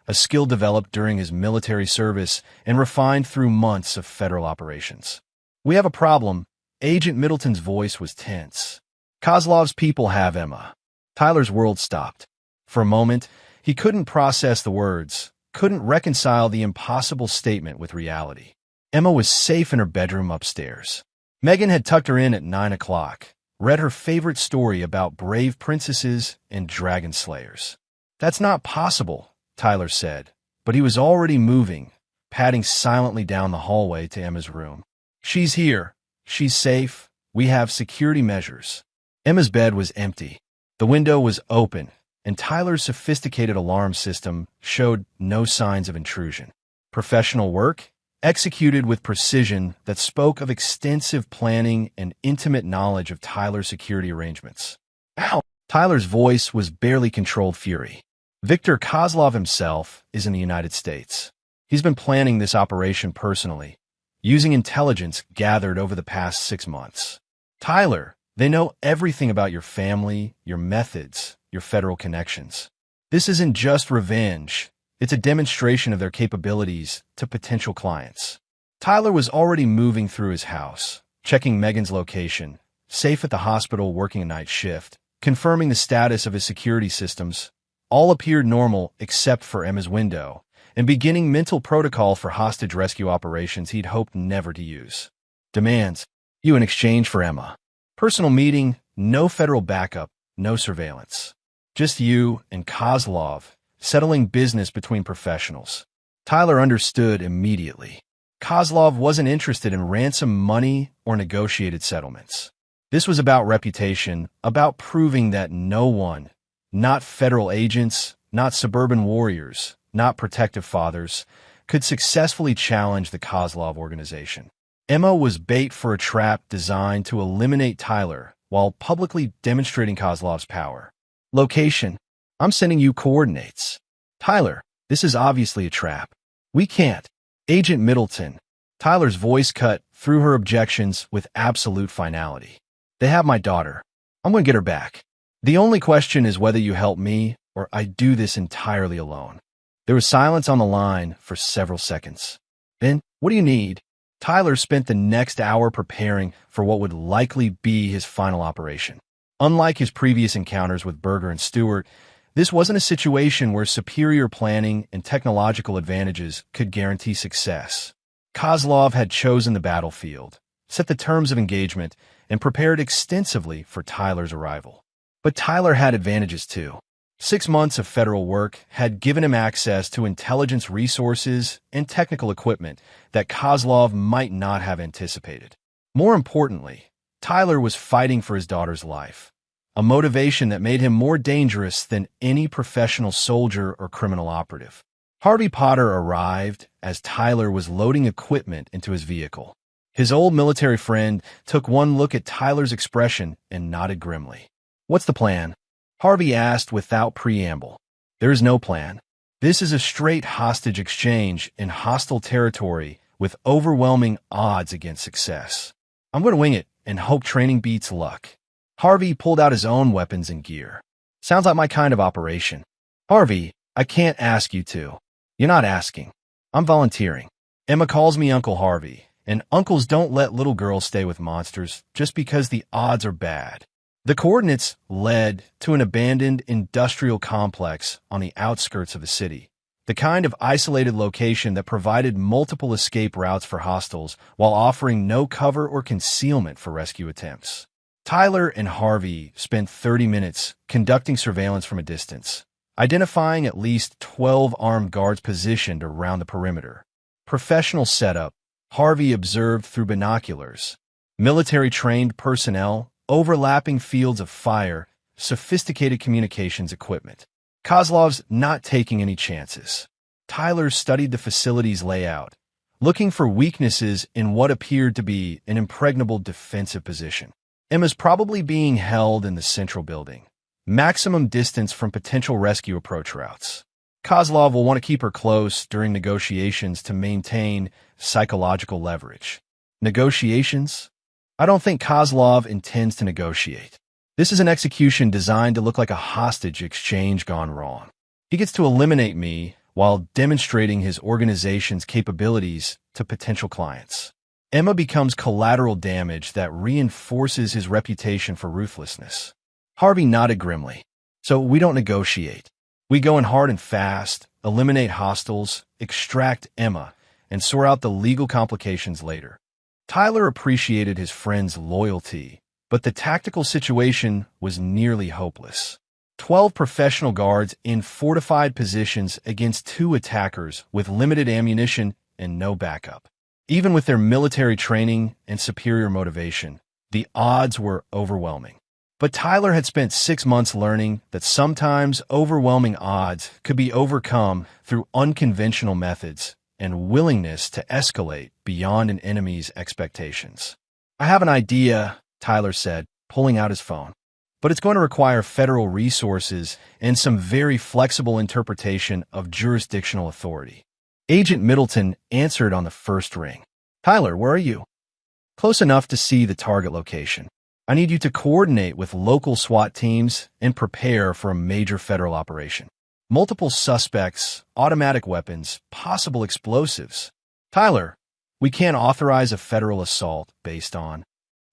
a skill developed during his military service and refined through months of federal operations. "We have a problem." Agent Middleton's voice was tense. "Kozlov's people have Emma." Tyler's world stopped. For a moment, he couldn't process the words, couldn't reconcile the impossible statement with reality. Emma was safe in her bedroom upstairs. Megan had tucked her in at 9 o'clock, read her favorite story about brave princesses and dragon slayers. "That's not possible," Tyler said, but he was already moving, padding silently down the hallway to Emma's room. "She's here. She's safe. We have security measures." Emma's bed was empty. The window was open, and Tyler's sophisticated alarm system showed no signs of intrusion. Professional work, executed with precision that spoke of extensive planning and intimate knowledge of Tyler's security arrangements. "Ow!" Tyler's voice was barely controlled fury. "Viktor Kozlov himself is in the United States. He's been planning this operation personally, using intelligence gathered over the past 6 months. Tyler, they know everything about your family, your methods, your federal connections. This isn't just revenge. It's a demonstration of their capabilities to potential clients." Tyler was already moving through his house, checking Megan's location, safe at the hospital working a night shift, confirming the status of his security systems. All appeared normal except for Emma's window, and beginning mental protocol for hostage rescue operations he'd hoped never to use. Demands: you in exchange for Emma. Personal meeting, no federal backup, no surveillance. Just you and Kozlov, settling business between professionals. Tyler understood immediately. Kozlov wasn't interested in ransom money or negotiated settlements. This was about reputation, about proving that no one, not federal agents, not suburban warriors, not protective fathers, could successfully challenge the Kozlov organization. Emma was bait for a trap designed to eliminate Tyler while publicly demonstrating Kozlov's power. Location: I'm sending you coordinates. Tyler, this is obviously a trap. We can't. Agent Middleton. Tyler's voice cut through her objections with absolute finality. They have my daughter. I'm going to get her back. The only question is whether you help me or I do this entirely alone. There was silence on the line for several seconds. Then, what do you need? Tyler spent the next hour preparing for what would likely be his final operation. Unlike his previous encounters with Berger and Stewart, this wasn't a situation where superior planning and technological advantages could guarantee success. Kozlov had chosen the battlefield, set the terms of engagement, and prepared extensively for Tyler's arrival. But Tyler had advantages too. 6 months of federal work had given him access to intelligence resources and technical equipment that Kozlov might not have anticipated. More importantly, Tyler was fighting for his daughter's life, a motivation that made him more dangerous than any professional soldier or criminal operative. Harvey Potter arrived as Tyler was loading equipment into his vehicle. His old military friend took one look at Tyler's expression and nodded grimly. "What's the plan?" Harvey asked without preamble. "There is no plan. This is a straight hostage exchange in hostile territory with overwhelming odds against success. I'm going to wing it and hope training beats luck." Harvey pulled out his own weapons and gear. "Sounds like my kind of operation." "Harvey, I can't ask you to." "You're not asking. I'm volunteering. Emma calls me Uncle Harvey, and uncles don't let little girls stay with monsters just because the odds are bad." The coordinates led to an abandoned industrial complex on the outskirts of a city, the kind of isolated location that provided multiple escape routes for hostiles while offering no cover or concealment for rescue attempts. Tyler and Harvey spent 30 minutes conducting surveillance from a distance, identifying at least 12 armed guards positioned around the perimeter. Professional setup, Harvey observed through binoculars. Military-trained personnel, overlapping fields of fire, sophisticated communications equipment. Kozlov's not taking any chances. Tyler studied the facility's layout, looking for weaknesses in what appeared to be an impregnable defensive position. Emma's probably being held in the central building, maximum distance from potential rescue approach routes. Kozlov will want to keep her close during negotiations to maintain psychological leverage. Negotiations? I don't think Kozlov intends to negotiate. This is an execution designed to look like a hostage exchange gone wrong. He gets to eliminate me while demonstrating his organization's capabilities to potential clients. Emma becomes collateral damage that reinforces his reputation for ruthlessness. Harvey nodded grimly. "So we don't negotiate. We go in hard and fast, eliminate hostiles, extract Emma, and sort out the legal complications later." Tyler appreciated his friend's loyalty, but the tactical situation was nearly hopeless. 12 professional guards in fortified positions against 2 attackers with limited ammunition and no backup. Even with their military training and superior motivation, the odds were overwhelming. But Tyler had spent 6 months learning that sometimes overwhelming odds could be overcome through unconventional methods and willingness to escalate beyond an enemy's expectations. "I have an idea," Tyler said, pulling out his phone. "But it's going to require federal resources and some very flexible interpretation of jurisdictional authority." Agent Middleton answered on the first ring. "Tyler, where are you?" "Close enough to see the target location. I need you to coordinate with local SWAT teams and prepare for a major federal operation. Multiple suspects, automatic weapons, possible explosives." "Tyler, we can't authorize a federal assault based on—"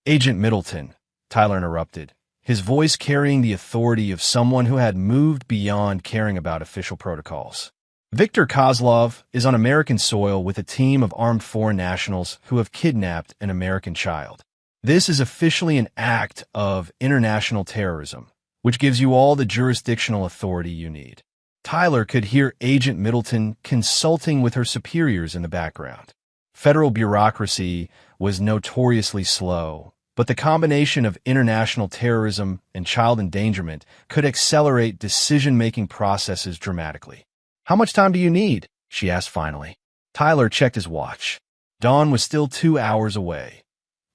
"Agent Middleton," Tyler interrupted, his voice carrying the authority of someone who had moved beyond caring about official protocols. "Viktor Kozlov is on American soil with a team of armed foreign nationals who have kidnapped an American child. This is officially an act of international terrorism, which gives you all the jurisdictional authority you need." Tyler could hear Agent Middleton consulting with her superiors in the background. Federal bureaucracy was notoriously slow, but the combination of international terrorism and child endangerment could accelerate decision-making processes dramatically. "How much time do you need?" she asked finally. Tyler checked his watch. Dawn was still 2 hours away.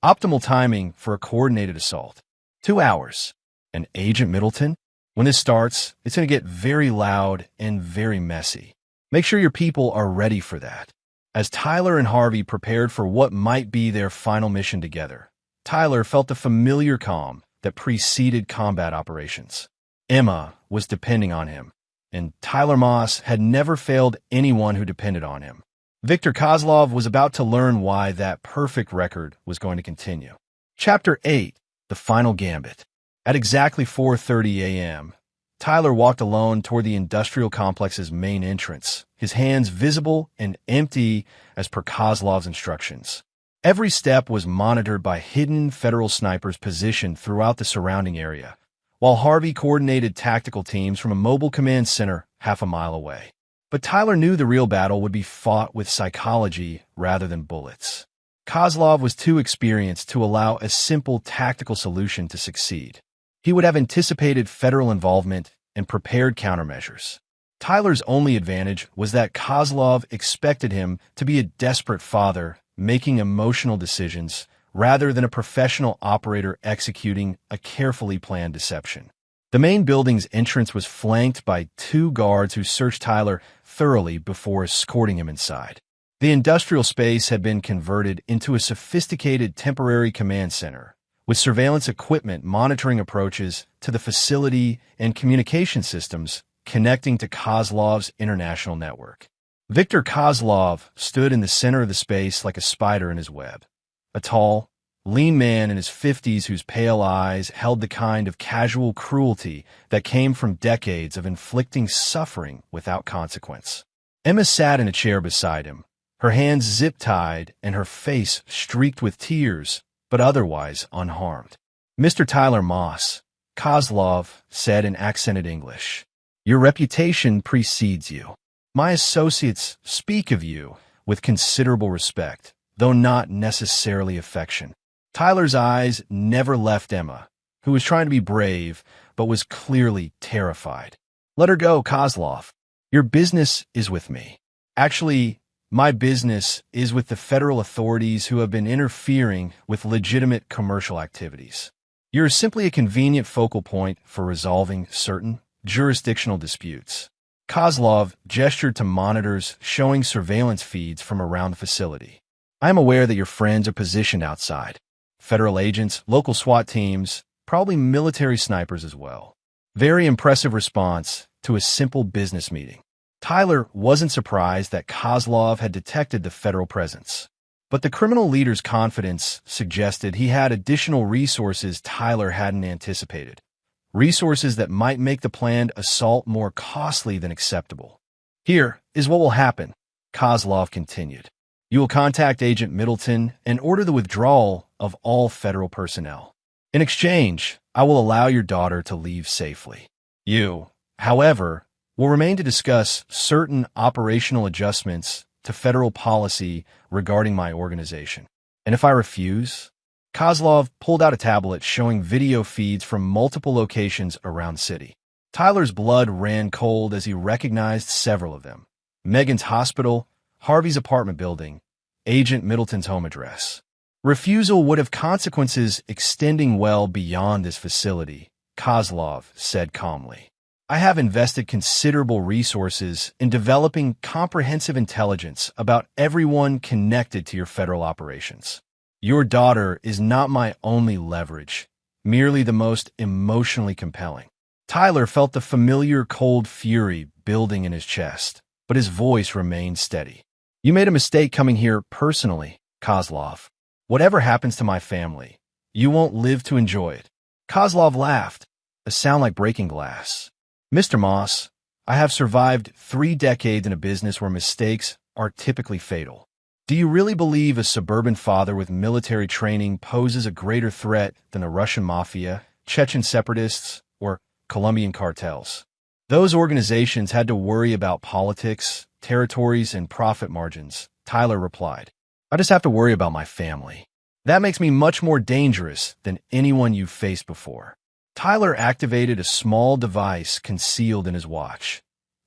Optimal timing for a coordinated assault. 2 hours. And Agent Middleton? "When this starts, it's going to get very loud and very messy. Make sure your people are ready for that." As Tyler and Harvey prepared for what might be their final mission together, Tyler felt the familiar calm that preceded combat operations. Emma was depending on him, and Tyler Moss had never failed anyone who depended on him. Viktor Kozlov was about to learn why that perfect record was going to continue. Chapter 8, The Final Gambit. At exactly 4:30 a.m., Tyler walked alone toward the industrial complex's main entrance, his hands visible and empty as per Kozlov's instructions. Every step was monitored by hidden federal snipers positioned throughout the surrounding area, while Harvey coordinated tactical teams from a mobile command center half a mile away. But Tyler knew the real battle would be fought with psychology rather than bullets. Kozlov was too experienced to allow a simple tactical solution to succeed. He would have anticipated federal involvement and prepared countermeasures. Tyler's only advantage was that Kozlov expected him to be a desperate father making emotional decisions rather than a professional operator executing a carefully planned deception. The main building's entrance was flanked by two guards who searched Tyler thoroughly before escorting him inside. The industrial space had been converted into a sophisticated temporary command center, with surveillance equipment monitoring approaches to the facility and communication systems connecting to Kozlov's international network. Viktor Kozlov stood in the center of the space like a spider in his web, a tall, lean man in his 50s whose pale eyes held the kind of casual cruelty that came from decades of inflicting suffering without consequence. Emma sat in a chair beside him, her hands zip-tied and her face streaked with tears, but otherwise unharmed. "Mr. Tyler Moss," Kozlov said in accented English, "your reputation precedes you. My associates speak of you with considerable respect, though not necessarily affection." Tyler's eyes never left Emma, who was trying to be brave, but was clearly terrified. "Let her go, Kozlov. Your business is with me. Actually, my business is with the federal authorities who have been interfering with legitimate commercial activities. You're simply a convenient focal point for resolving certain jurisdictional disputes." Kozlov gestured to monitors showing surveillance feeds from around the facility. "I am aware that your friends are positioned outside. Federal agents, local SWAT teams, probably military snipers as well." Very impressive response to a simple business meeting. Tyler wasn't surprised that Kozlov had detected the federal presence, but the criminal leader's confidence suggested he had additional resources Tyler hadn't anticipated, resources that might make the planned assault more costly than acceptable. "Here is what will happen," Kozlov continued. "You will contact Agent Middleton and order the withdrawal of all federal personnel. In exchange, I will allow your daughter to leave safely. You, however, will remain to discuss certain operational adjustments to federal policy regarding my organization. And if I refuse?" Kozlov pulled out a tablet showing video feeds from multiple locations around the city. Tyler's blood ran cold as he recognized several of them: Megan's hospital, Harvey's apartment building, Agent Middleton's home address. Refusal would have consequences extending well beyond this facility, Kozlov said calmly. "I have invested considerable resources in developing comprehensive intelligence about everyone connected to your federal operations. Your daughter is not my only leverage, merely the most emotionally compelling." Tyler felt the familiar cold fury building in his chest, but his voice remained steady. "You made a mistake coming here personally, Kozlov. Whatever happens to my family, you won't live to enjoy it." Kozlov laughed, a sound like breaking glass. "Mr. Moss, I have survived 3 decades in a business where mistakes are typically fatal. Do you really believe a suburban father with military training poses a greater threat than the Russian mafia, Chechen separatists, or Colombian cartels? Those organizations had to worry about politics, territories, and profit margins," Tyler replied. "I just have to worry about my family. That makes me much more dangerous than anyone you've faced before." Tyler activated a small device concealed in his watch.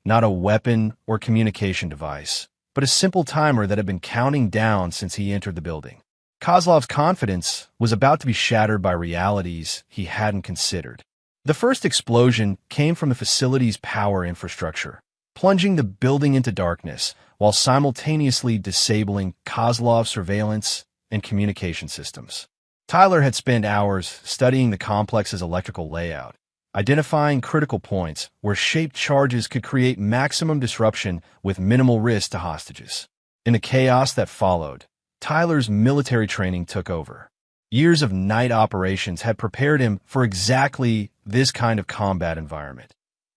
Not a weapon or communication device, but a simple timer that had been counting down since he entered the building. Kozlov's confidence was about to be shattered by realities he hadn't considered. The first explosion came from the facility's power infrastructure, plunging the building into darkness while simultaneously disabling Kozlov's surveillance and communication systems. Tyler had spent hours studying the complex's electrical layout, identifying critical points where shaped charges could create maximum disruption with minimal risk to hostages. In the chaos that followed, Tyler's military training took over. Years of night operations had prepared him for exactly this kind of combat environment,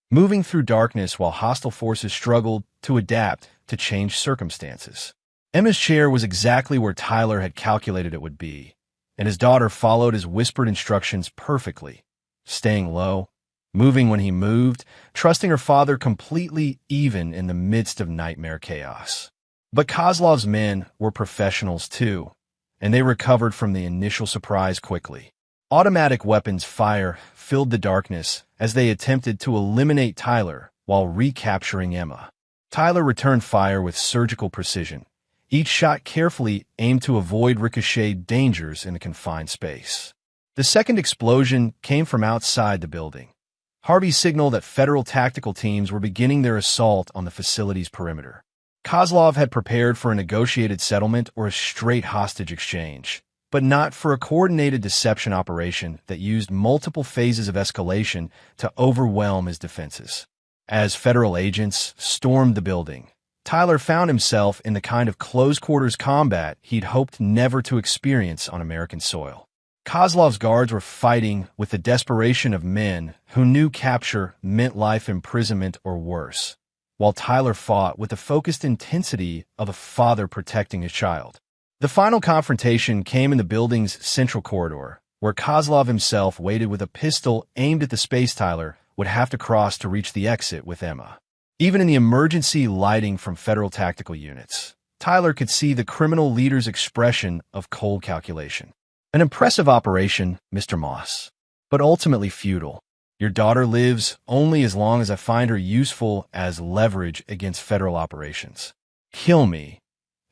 moving through darkness while hostile forces struggled to adapt to changed circumstances. Emma's chair was exactly where Tyler had calculated it would be, and his daughter followed his whispered instructions perfectly, staying low, moving when he moved, trusting her father completely even in the midst of nightmare chaos. But Kozlov's men were professionals too, and they recovered from the initial surprise quickly. Automatic weapons fire filled the darkness as they attempted to eliminate Tyler while recapturing Emma. Tyler returned fire with surgical precision, each shot carefully aimed to avoid ricocheted dangers in a confined space. The second explosion came from outside the building. Harvey signaled that federal tactical teams were beginning their assault on the facility's perimeter. Kozlov had prepared for a negotiated settlement or a straight hostage exchange, but not for a coordinated deception operation that used multiple phases of escalation to overwhelm his defenses. As federal agents stormed the building, Tyler found himself in the kind of close-quarters combat he'd hoped never to experience on American soil. Kozlov's guards were fighting with the desperation of men who knew capture meant life imprisonment or worse, while Tyler fought with the focused intensity of a father protecting his child. The final confrontation came in the building's central corridor, where Kozlov himself waited with a pistol aimed at the space Tyler would have to cross to reach the exit with Emma. Even in the emergency lighting from federal tactical units, Tyler could see the criminal leader's expression of cold calculation. An impressive operation, Mr. Moss, but ultimately futile. Your daughter lives only as long as I find her useful as leverage against federal operations. Kill me,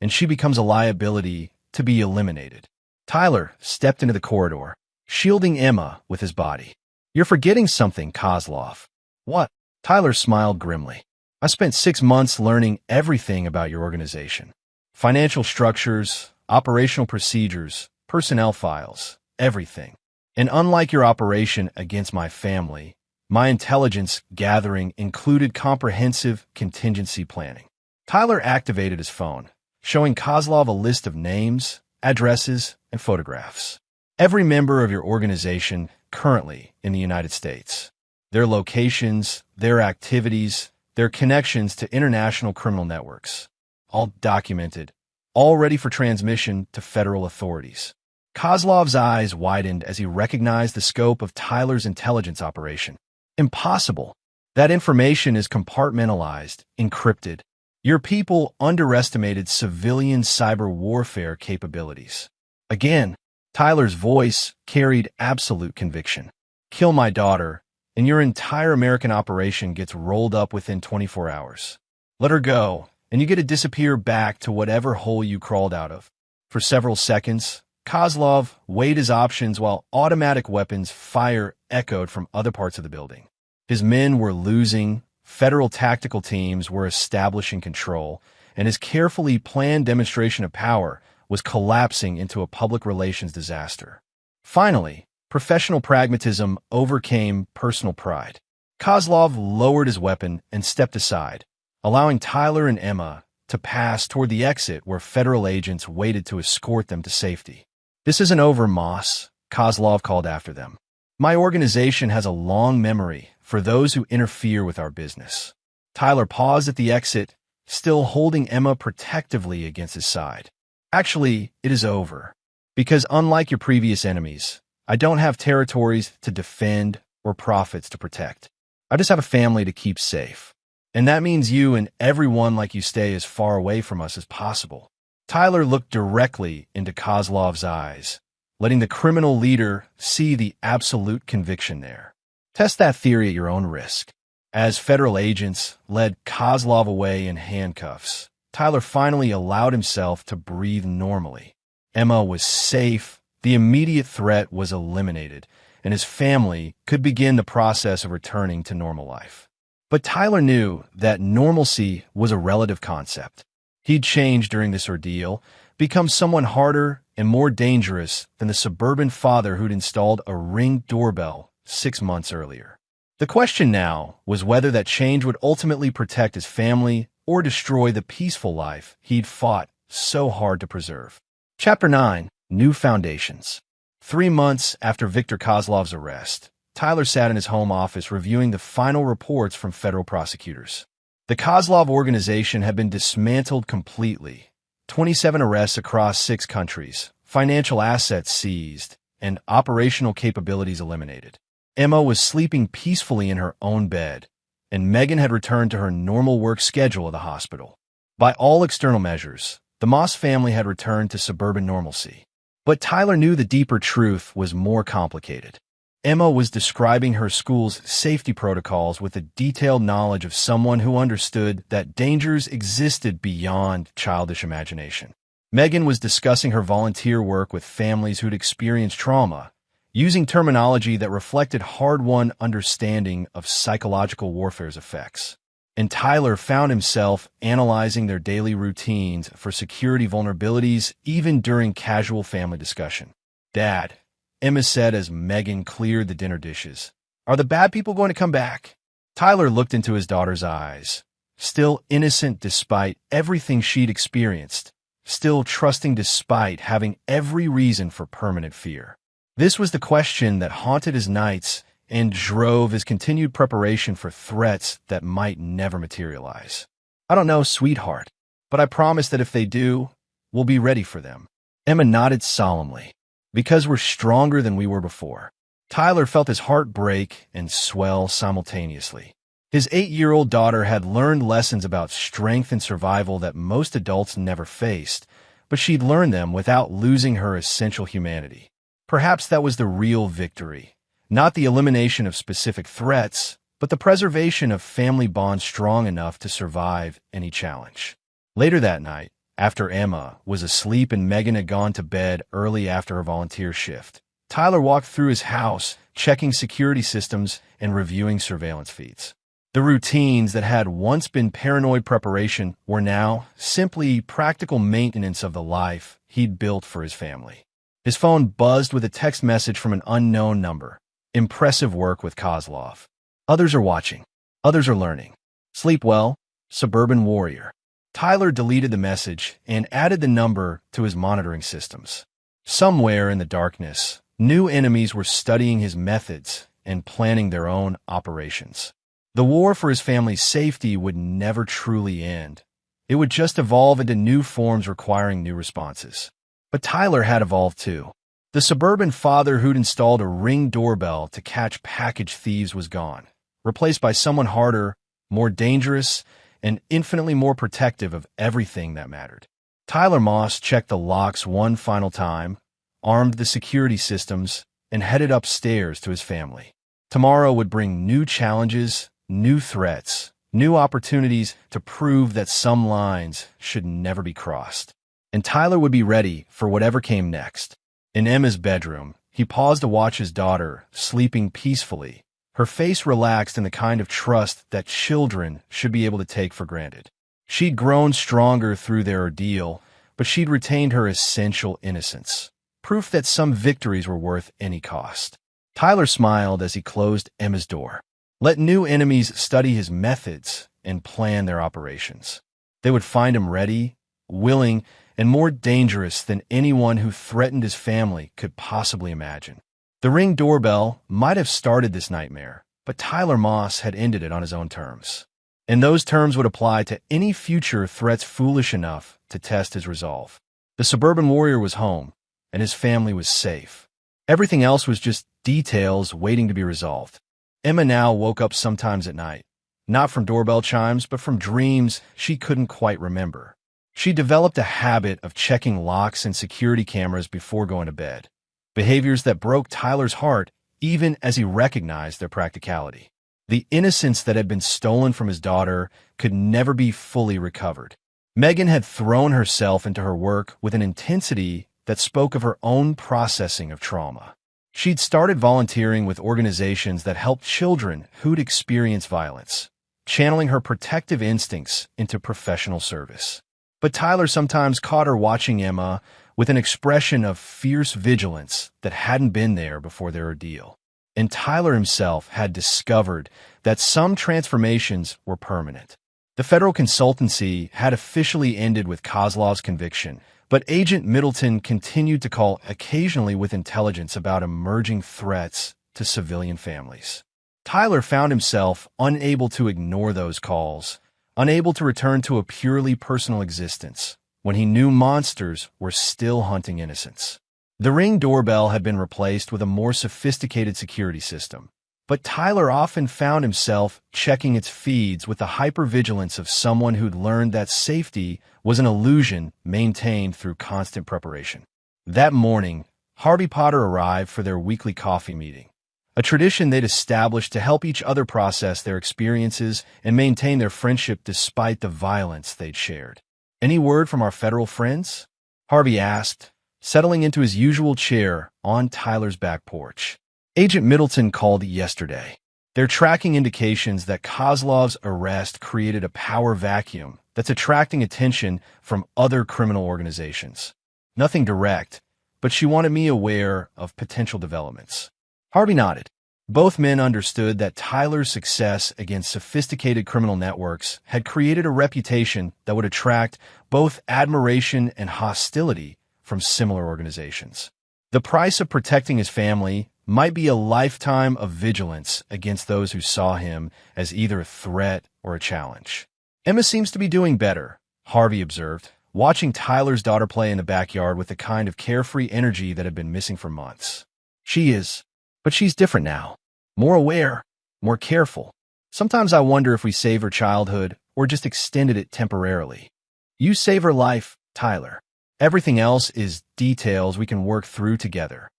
and she becomes a liability to be eliminated. Tyler stepped into the corridor, shielding Emma with his body. You're forgetting something, Kozlov. What? Tyler smiled grimly. I spent 6 months learning everything about your organization. Financial structures, operational procedures, personnel files, everything. And unlike your operation against my family, my intelligence gathering included comprehensive contingency planning. Tyler activated his phone, showing Kozlov a list of names, addresses, and photographs. Every member of your organization currently in the United States. Their locations, their activities, their connections to international criminal networks. All documented, all ready for transmission to federal authorities. Kozlov's eyes widened as he recognized the scope of Tyler's intelligence operation. Impossible. That information is compartmentalized, encrypted. Your people underestimated civilian cyber warfare capabilities. Again, Tyler's voice carried absolute conviction. Kill my daughter, and your entire American operation gets rolled up within 24 hours. Let her go, and you get to disappear back to whatever hole you crawled out of. For several seconds, Kozlov weighed his options while automatic weapons fire echoed from other parts of the building. His men were losing, federal tactical teams were establishing control, and his carefully planned demonstration of power was collapsing into a public relations disaster. Finally, professional pragmatism overcame personal pride. Kozlov lowered his weapon and stepped aside, allowing Tyler and Emma to pass toward the exit where federal agents waited to escort them to safety. This isn't over, Moss, Kozlov called after them. My organization has a long memory for those who interfere with our business. Tyler paused at the exit, still holding Emma protectively against his side. Actually, it is over. Because unlike your previous enemies, I don't have territories to defend or profits to protect. I just have a family to keep safe. And that means you and everyone like you stay as far away from us as possible. Tyler looked directly into Kozlov's eyes, letting the criminal leader see the absolute conviction there. Test that theory at your own risk. As federal agents led Kozlov away in handcuffs, Tyler finally allowed himself to breathe normally. Emma was safe, the immediate threat was eliminated, and his family could begin the process of returning to normal life. But Tyler knew that normalcy was a relative concept. He'd changed during this ordeal, become someone harder and more dangerous than the suburban father who'd installed a Ring doorbell 6 months earlier. The question now was whether that change would ultimately protect his family or destroy the peaceful life he'd fought so hard to preserve. Chapter 9. New Foundations. 3 months after Viktor Kozlov's arrest, Tyler sat in his home office reviewing the final reports from federal prosecutors. The Kozlov organization had been dismantled completely. 27 arrests across 6 countries, financial assets seized, and operational capabilities eliminated. Emma was sleeping peacefully in her own bed, and Megan had returned to her normal work schedule at the hospital. By all external measures, the Moss family had returned to suburban normalcy. But Tyler knew the deeper truth was more complicated. Emma was describing her school's safety protocols with the detailed knowledge of someone who understood that dangers existed beyond childish imagination. Megan was discussing her volunteer work with families who'd experienced trauma, using terminology that reflected hard-won understanding of psychological warfare's effects. And Tyler found himself analyzing their daily routines for security vulnerabilities even during casual family discussion. "Dad," Emma said as Megan cleared the dinner dishes, "are the bad people going to come back?" Tyler looked into his daughter's eyes, still innocent despite everything she'd experienced, still trusting despite having every reason for permanent fear. This was the question that haunted his nights and drove his continued preparation for threats that might never materialize. "I don't know, sweetheart, but I promise that if they do, we'll be ready for them." Emma nodded solemnly. "Because we're stronger than we were before." Tyler felt his heart break and swell simultaneously. His 8-year-old daughter had learned lessons about strength and survival that most adults never faced, but she'd learned them without losing her essential humanity. Perhaps that was the real victory. Not the elimination of specific threats, but the preservation of family bonds strong enough to survive any challenge. Later that night, after Emma was asleep and Megan had gone to bed early after her volunteer shift, Tyler walked through his house, checking security systems and reviewing surveillance feeds. The routines that had once been paranoid preparation were now simply practical maintenance of the life he'd built for his family. His phone buzzed with a text message from an unknown number. "Impressive work with Kozlov. Others are watching. Others are learning. Sleep well, Suburban Warrior." Tyler deleted the message and added the number to his monitoring systems. Somewhere in the darkness, new enemies were studying his methods and planning their own operations. The war for his family's safety would never truly end. It would just evolve into new forms requiring new responses. But Tyler had evolved too. The suburban father who'd installed a Ring doorbell to catch package thieves was gone, replaced by someone harder, more dangerous, and infinitely more protective of everything that mattered. Tyler Moss checked the locks one final time, armed the security systems, and headed upstairs to his family. Tomorrow would bring new challenges, new threats, new opportunities to prove that some lines should never be crossed. And Tyler would be ready for whatever came next. In Emma's bedroom, he paused to watch his daughter sleeping peacefully, her face relaxed in the kind of trust that children should be able to take for granted. She'd grown stronger through their ordeal, but she'd retained her essential innocence, proof that some victories were worth any cost. Tyler smiled as he closed Emma's door. Let new enemies study his methods and plan their operations. They would find him ready, willing, and more dangerous than anyone who threatened his family could possibly imagine. The Ring doorbell might have started this nightmare, but Tyler Moss had ended it on his own terms. And those terms would apply to any future threats foolish enough to test his resolve. The suburban warrior was home, and his family was safe. Everything else was just details waiting to be resolved. Emma now woke up sometimes at night, not from doorbell chimes, but from dreams she couldn't quite remember. She developed a habit of checking locks and security cameras before going to bed, behaviors that broke Tyler's heart even as he recognized their practicality. The innocence that had been stolen from his daughter could never be fully recovered. Megan had thrown herself into her work with an intensity that spoke of her own processing of trauma. She'd started volunteering with organizations that helped children who'd experienced violence, channeling her protective instincts into professional service. But Tyler sometimes caught her watching Emma with an expression of fierce vigilance that hadn't been there before their ordeal. And Tyler himself had discovered that some transformations were permanent. The federal consultancy had officially ended with Kozlov's conviction, but Agent Middleton continued to call occasionally with intelligence about emerging threats to civilian families. Tyler found himself unable to ignore those calls, unable to return to a purely personal existence, when he knew monsters were still hunting innocents. The Ring doorbell had been replaced with a more sophisticated security system, but Tyler often found himself checking its feeds with the hypervigilance of someone who'd learned that safety was an illusion maintained through constant preparation. That morning, Harvey Potter arrived for their weekly coffee meeting, a tradition they'd established to help each other process their experiences and maintain their friendship despite the violence they'd shared. "Any word from our federal friends?" Harvey asked, settling into his usual chair on Tyler's back porch. Agent Middleton called yesterday. They're tracking indications that Kozlov's arrest created a power vacuum that's attracting attention from other criminal organizations. Nothing direct, but she wanted me aware of potential developments. Harvey nodded. Both men understood that Tyler's success against sophisticated criminal networks had created a reputation that would attract both admiration and hostility from similar organizations. The price of protecting his family might be a lifetime of vigilance against those who saw him as either a threat or a challenge. Emma seems to be doing better, Harvey observed, watching Tyler's daughter play in the backyard with the kind of carefree energy that had been missing for months. She is, but she's different now. More aware, more careful. Sometimes I wonder if we saved her childhood or just extended it temporarily. You save her life, Tyler. Everything else is details we can work through together.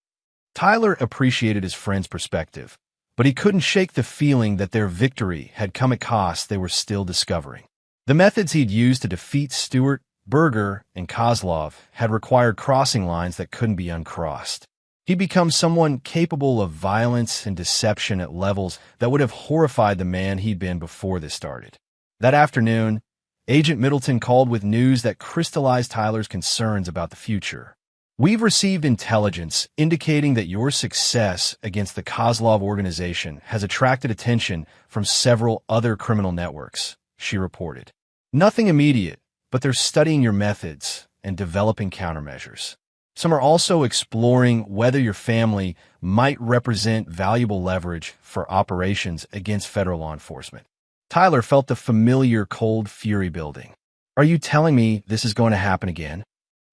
Tyler appreciated his friend's perspective, but he couldn't shake the feeling that their victory had come at costs they were still discovering. The methods he'd used to defeat Stewart, Berger, and Kozlov had required crossing lines that couldn't be uncrossed. He'd become someone capable of violence and deception at levels that would have horrified the man he'd been before this started. That afternoon, Agent Middleton called with news that crystallized Tyler's concerns about the future. We've received intelligence indicating that your success against the Kozlov organization has attracted attention from several other criminal networks, she reported. Nothing immediate, but they're studying your methods and developing countermeasures. Some are also exploring whether your family might represent valuable leverage for operations against federal law enforcement. Tyler felt the familiar cold fury building. Are you telling me this is going to happen again?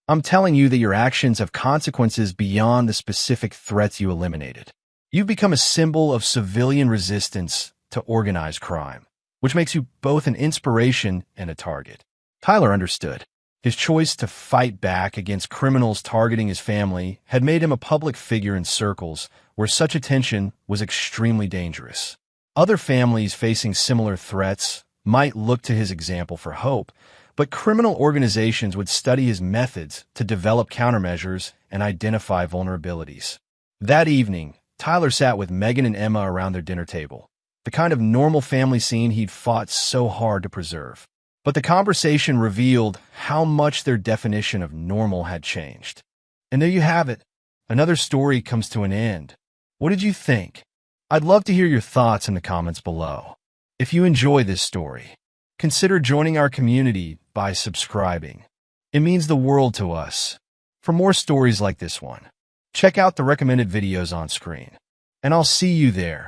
I'm telling you that your actions have consequences beyond the specific threats you eliminated. You've become a symbol of civilian resistance to organized crime, which makes you both an inspiration and a target. Tyler understood. His choice to fight back against criminals targeting his family had made him a public figure in circles where such attention was extremely dangerous. Other families facing similar threats might look to his example for hope, but criminal organizations would study his methods to develop countermeasures and identify vulnerabilities. That evening, Tyler sat with Megan and Emma around their dinner table, the kind of normal family scene he'd fought so hard to preserve. But the conversation revealed how much their definition of normal had changed. And there you have it. Another story comes to an end. What did you think? I'd love to hear your thoughts in the comments below. If you enjoy this story, consider joining our community by subscribing. It means the world to us. For more stories like this one, check out the recommended videos on screen. And I'll see you there.